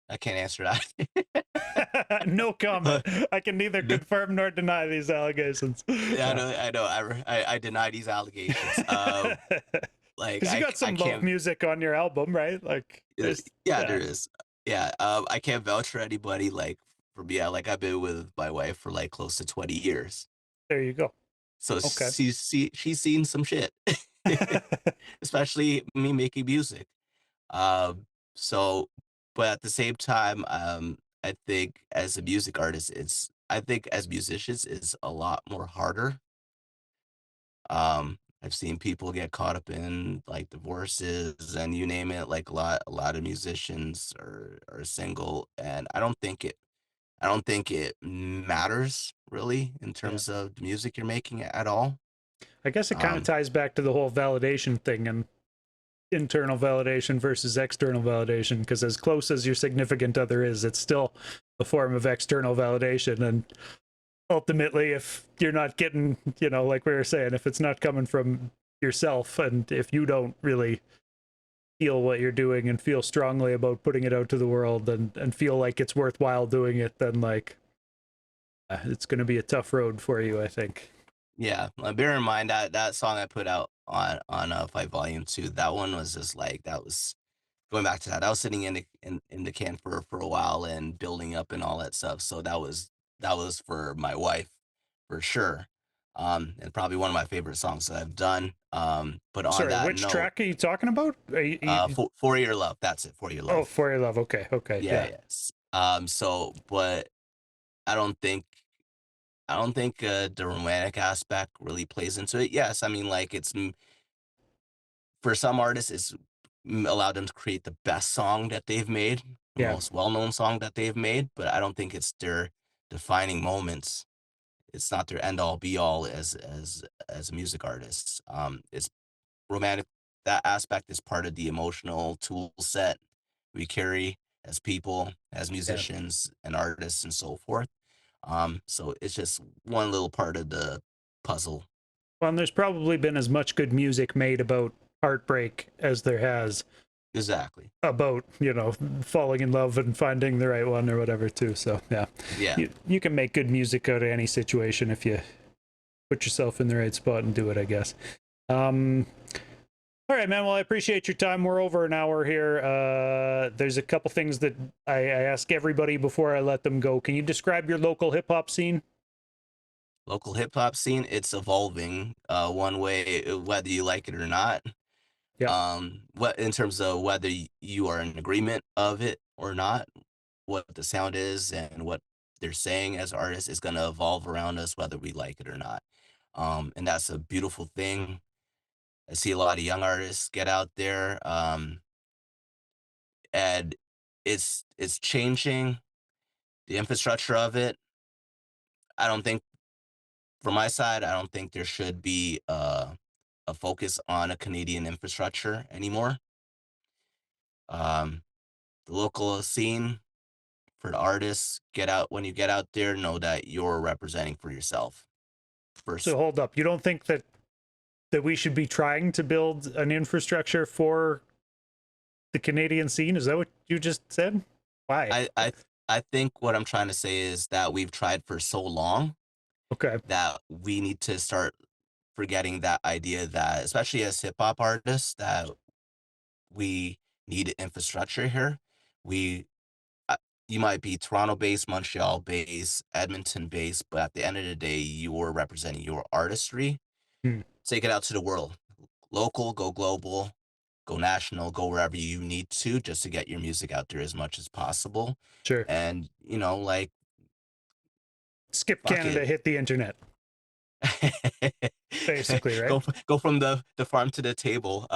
I can't answer that. No comment. I can neither No. confirm nor deny these allegations. Yeah, I know. I deny these allegations. Like Because you got I some love can't. music on your album, right? Like, there's Yeah, yeah. there is. Yeah, I can't vouch for anybody. Like for me, like I've been with my wife for like close to 20 years, There you go. so Okay. she's seen some shit, especially me making music. So, but at the same time, I think as a music artist, I think as musicians, it's a lot more harder. I've seen people get caught up in like divorces and you name it, like a lot of musicians are single, and I don't think it matters really in Yeah. terms of the music you're making at all. I guess it kind of Um, ties back to the whole validation thing and internal validation versus external validation, because as close as your significant other is, it's still a form of external validation. And ultimately, if you're not getting, like we were saying, if it's not coming from yourself, and if you don't really feel what you're doing and feel strongly about putting it out to the world, and feel like it's worthwhile doing it, then like it's going to be a tough road for you, I think. yeah, bear in mind that that song I put out on Fight Volume 2, that one was just like that was going back to that. I was sitting in the can for a while and building up and all that stuff. So that was for my wife for sure. And probably one of my favorite songs that I've done. But on Sorry, that which note, track are you talking about? for your love, that's it, for your Oh, love. For Your Love. Okay, okay, Yeah, yeah, yes. So, but I don't think the romantic aspect really plays into it. Yes, I mean like for some artists, it's allowed them to create the best song that they've made, the yeah, most well-known song that they've made, but I don't think it's their defining moments. It's not their end all be all as a music artist. It's romantic. That aspect is part of the emotional tool set we carry as people, as yeah. musicians and artists and so forth. So it's just one little part of the puzzle. Well, and there's probably been as much good music made about heartbreak as there has Exactly. about, falling in love and finding the right one or whatever too. So yeah, Yeah. you can make good music out of any situation if you put yourself in the right spot and do it, I guess. Um, all right, man. Well, I appreciate your time. We're over an hour here. There's a couple things that I ask everybody before I let them go. Can you describe your local hip hop scene? Local hip hop scene, it's evolving one way, whether you like it or not. Yeah, What in terms of whether you are in agreement of it or not, what the sound is and what they're saying as artists is going to evolve around us, whether we like it or not. And that's a beautiful thing. I see a lot of young artists get out there, and it's changing the infrastructure of it. I don't think, from my side, I don't think there should be a focus on a Canadian infrastructure anymore. Um, the local scene for the artists, get out when you get out there, know that you're representing for yourself So first. hold up, you don't think that we should be trying to build an infrastructure for the Canadian scene? Is that what you just said? Why? I think what I'm trying to say is that we've tried for so long Okay, that we need to start forgetting that idea, that especially as hip hop artists, that we need infrastructure here. We uh, you might be Toronto based, Montreal based, Edmonton based, but at the end of the day, you are representing your artistry. hmm, Take it out to the world. Local, go global, go national, go wherever you need to, just to get your music out there as much as possible. sure. And, like, Skip fuck Canada, it. hit the internet, basically, right? Go from the farm to the table.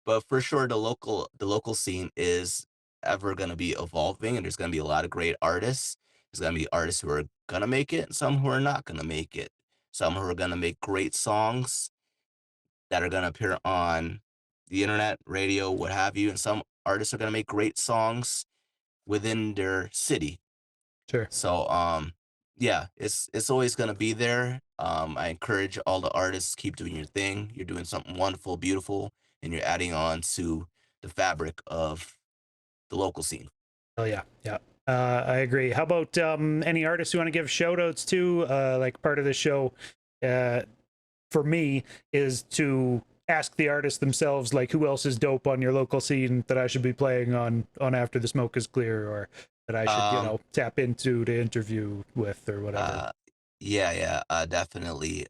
But for sure, the local scene is ever gonna be evolving, and there's gonna be a lot of great artists. There's gonna be artists who are gonna make it, and some who are not gonna make it. Some who are gonna make great songs that are gonna appear on the internet, radio, what have you, and some artists are gonna make great songs within their city. Sure. So, yeah, it's always gonna be there. I encourage all the artists, keep doing your thing. You're doing something wonderful, beautiful, and you're adding on to the fabric of the local scene. Oh yeah, yeah. I agree. How about any artists you want to give shout outs to? Like part of the show, uh, for me, is to ask the artists themselves, like, who else is dope on your local scene that I should be playing on After the Smoke is Clear, or that I should, Um, tap into to interview with, or whatever. uh, yeah, yeah, definitely.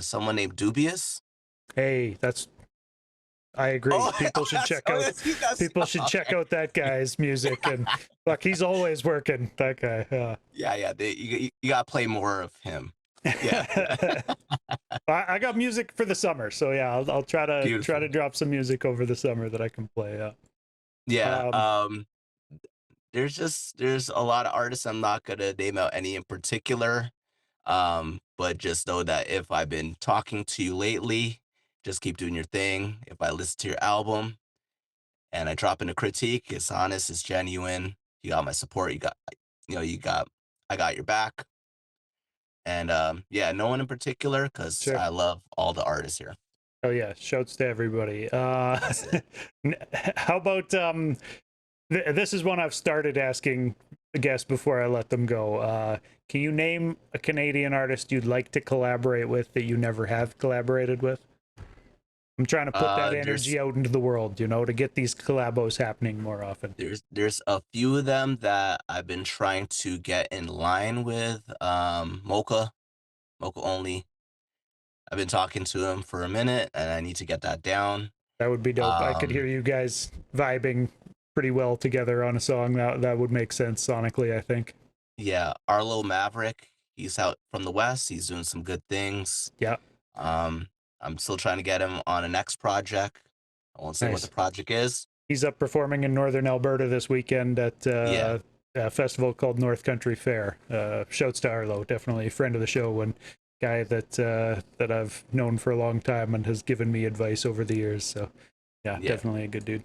Someone named Doobyis. Hey, I agree. Oh, People should check out okay. out that guy's music, and look, he's always working. That guy. Yeah, yeah. You gotta play more of him. Yeah, yeah. I got music for the summer, so yeah, I'll try to Beautiful. drop some music over the summer that I can play. Yeah. Yeah. Um, There's a lot of artists. I'm not gonna name out any in particular. But just know that if I've been talking to you lately, just keep doing your thing. If I listen to your album and I drop in a critique, it's honest, it's genuine. You got my support. I got your back. And yeah, no one in particular, because sure. I love all the artists here. Oh yeah, shouts to everybody. That's it. How about this is one I've started asking the guests before I let them go. Can you name a Canadian artist you'd like to collaborate with that you never have collaborated with? I'm trying to put that There's energy out into the world, to get these collabos happening more often. there's a few of them that I've been trying to get in line with. Mocha only. I've been talking to him for a minute, and I need to get that down. That would be dope. I could hear Um, you guys vibing pretty well together on a song. That would make sense sonically, I think. yeah, Arlo Maverick. He's out from the West. He's doing some good things. Yeah, Um, I'm still trying to get him on a next project. I won't say what the nice. project is. He's up performing in northern Alberta this weekend at Yeah, a festival called North Country Fair. Shouts to Arlo, definitely a friend of the show and guy that I've known for a long time and has given me advice over the years. So yeah, yeah, definitely a good dude.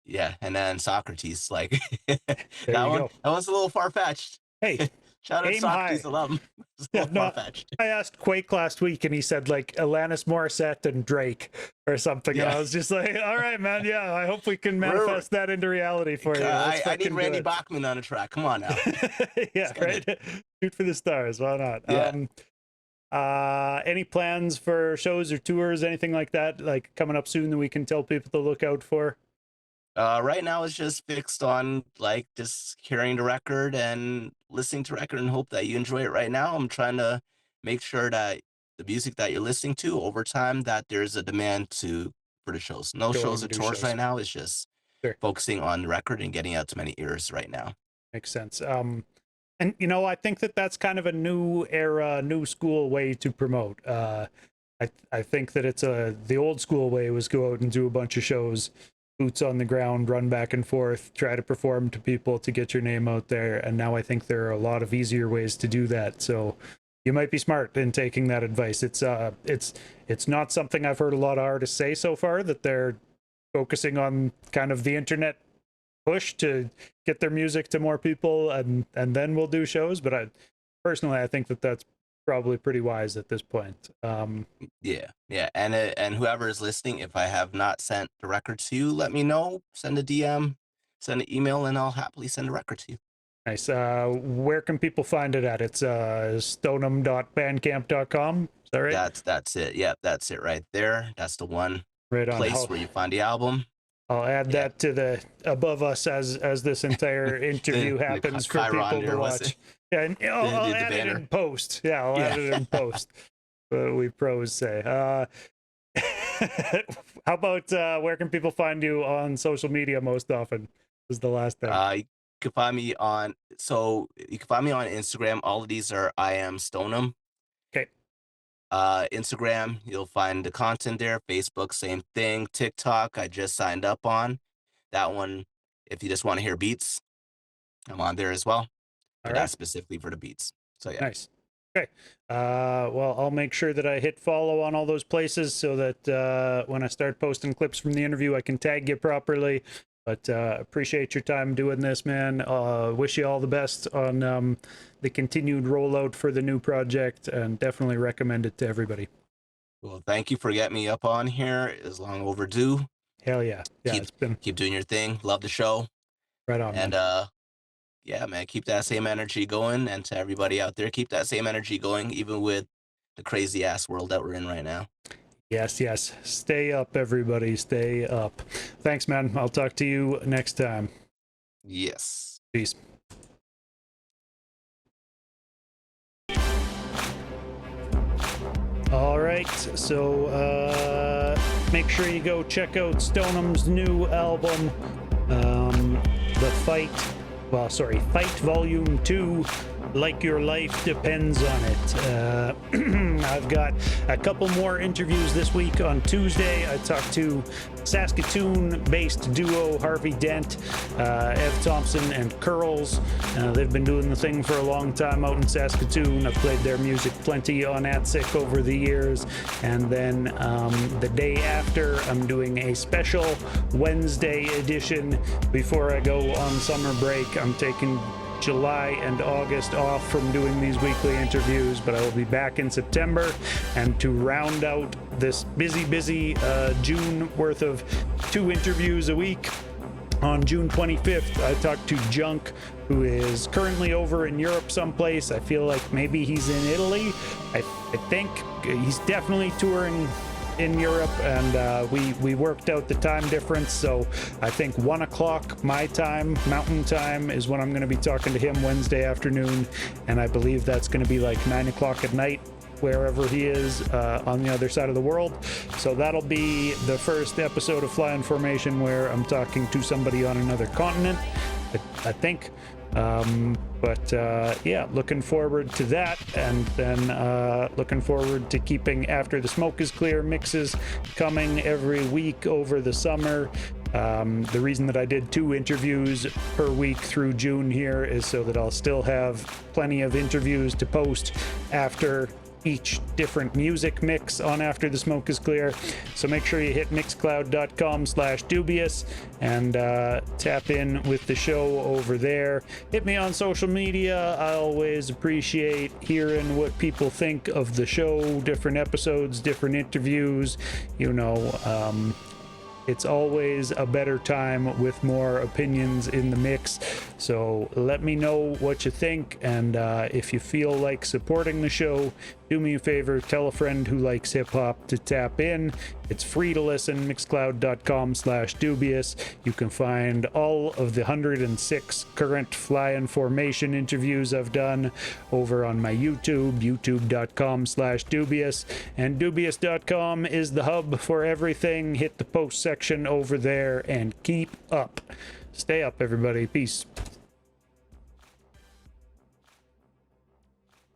yeah. And then Socrates, like that There you go. one's a little far fetched. Hey, Shout out to aim Socrates, high. I love him. It's a Yeah, little far no, fetched. I asked Quake last week and he said like Alanis Morissette and Drake or something. And Yeah, I was just like, all right, man. Yeah, I hope we can We're- manifest that into reality for you. Let's I need fucking do Randy it. Bachman on a track. Come on now. Yeah, Let's get right. it. Shoot for the stars. Why not? Yeah. Any plans for shows or tours, anything like that, like coming up soon that we can tell people to look out for? Right now it's just fixed on like just hearing the record and listening to record and hope that you enjoy it right now. I'm trying to make sure that the music that you're listening to over time, that there's a demand for the shows. No Going shows to or do tours shows. right now. It's just Sure. focusing on the record and getting out to many ears right now. Makes sense. And I think that's kind of a new era, new school way to promote. I I think that it's the old school way was go out and do a bunch of shows, boots on the ground, run back and forth, try to perform to people to get your name out there. And now I think there are a lot of easier ways to do that. So you might be smart in taking that advice. It's not something I've heard a lot of artists say so far, that they're focusing on kind of the internet push to get their music to more people, and then we'll do shows. But I think that that's probably pretty wise at this point. Yeah, and whoever is listening, if I have not sent the record to you, let me know. Send a DM, send an email, and I'll happily send a record to you. Nice. Where can people find it at? It's stonam.bandcamp.com. Is that right? That's it. Yeah, that's it right there. That's the one Right on. place where you find the album. I'll add that to the above us as this entire interview happens for people to watch. Yeah, and I'll add it in post. Yeah, I'll add it in post. What we pros say. How about where can people find you on social media most often? Is the last thing. You can find me on Instagram. All of these are I am Stonam. Okay. Instagram, you'll find the content there. Facebook, same thing. TikTok, I just signed up on that one. If you just want to hear beats, I'm on there as well. But that's specifically for the beats. So yeah. Nice. Okay. Well, I'll make sure that I hit follow on all those places so that when I start posting clips from the interview, I can tag you properly. But appreciate your time doing this, man. Wish you all the best on the continued rollout for the new project, and definitely recommend it to everybody. Well, thank you for getting me up on here. It's long overdue. Hell yeah. Yeah, keep doing your thing. Love the show. Right on. And yeah, man, keep that same energy going. And to everybody out there, keep that same energy going, even with the crazy ass world that we're in right now. Yes. Stay up, everybody. Stay up. Thanks, man. I'll talk to you next time. Yes. Peace. All right. So make sure you go check out Stonam's new album, Fight Volume 2. Like Your Life Depends on It. I've got a couple more interviews this week. On Tuesday, I talked to Saskatoon-based duo Harvey Dent, Ev Thompson, and Curls. They've been doing the thing for a long time out in Saskatoon. I've played their music plenty on AtSick over the years. And then the day after, I'm doing a special Wednesday edition before I go on summer break. I'm taking July and August off from doing these weekly interviews, but I will be back in September. And to round out this busy June worth of 2 interviews a week, on June 25th, I talked to Junk, who is currently over in Europe someplace. I feel like maybe he's in Italy. I think he's definitely touring in Europe, and we worked out the time difference, so I think 1 o'clock my time, mountain time, is when I'm going to be talking to him Wednesday afternoon, and I believe that's going to be like 9 o'clock at night wherever he is on the other side of the world. So that'll be the first episode of Fly in Formation where I'm talking to somebody on another continent, I think. Yeah, looking forward to that, and then looking forward to keeping After the Smoke is Clear mixes coming every week over the summer. The reason that I did 2 interviews per week through June here is so that I'll still have plenty of interviews to post after each different music mix on After the Smoke is Clear. So make sure you hit mixcloud.com/Doobyis and tap in with the show over there. Hit me on social media. I always appreciate hearing what people think of the show, different episodes, different interviews. It's always a better time with more opinions in the mix. So let me know what you think, and if you feel like supporting the show, do me a favor, tell a friend who likes hip-hop to tap in. It's free to listen, mixcloud.com/Doobyis. You can find all of the 106 current Fly in Formation interviews I've done over on my YouTube, youtube.com/Doobyis. And Doobyis.com is the hub for everything. Hit the post section over there and keep up. Stay up, everybody. Peace.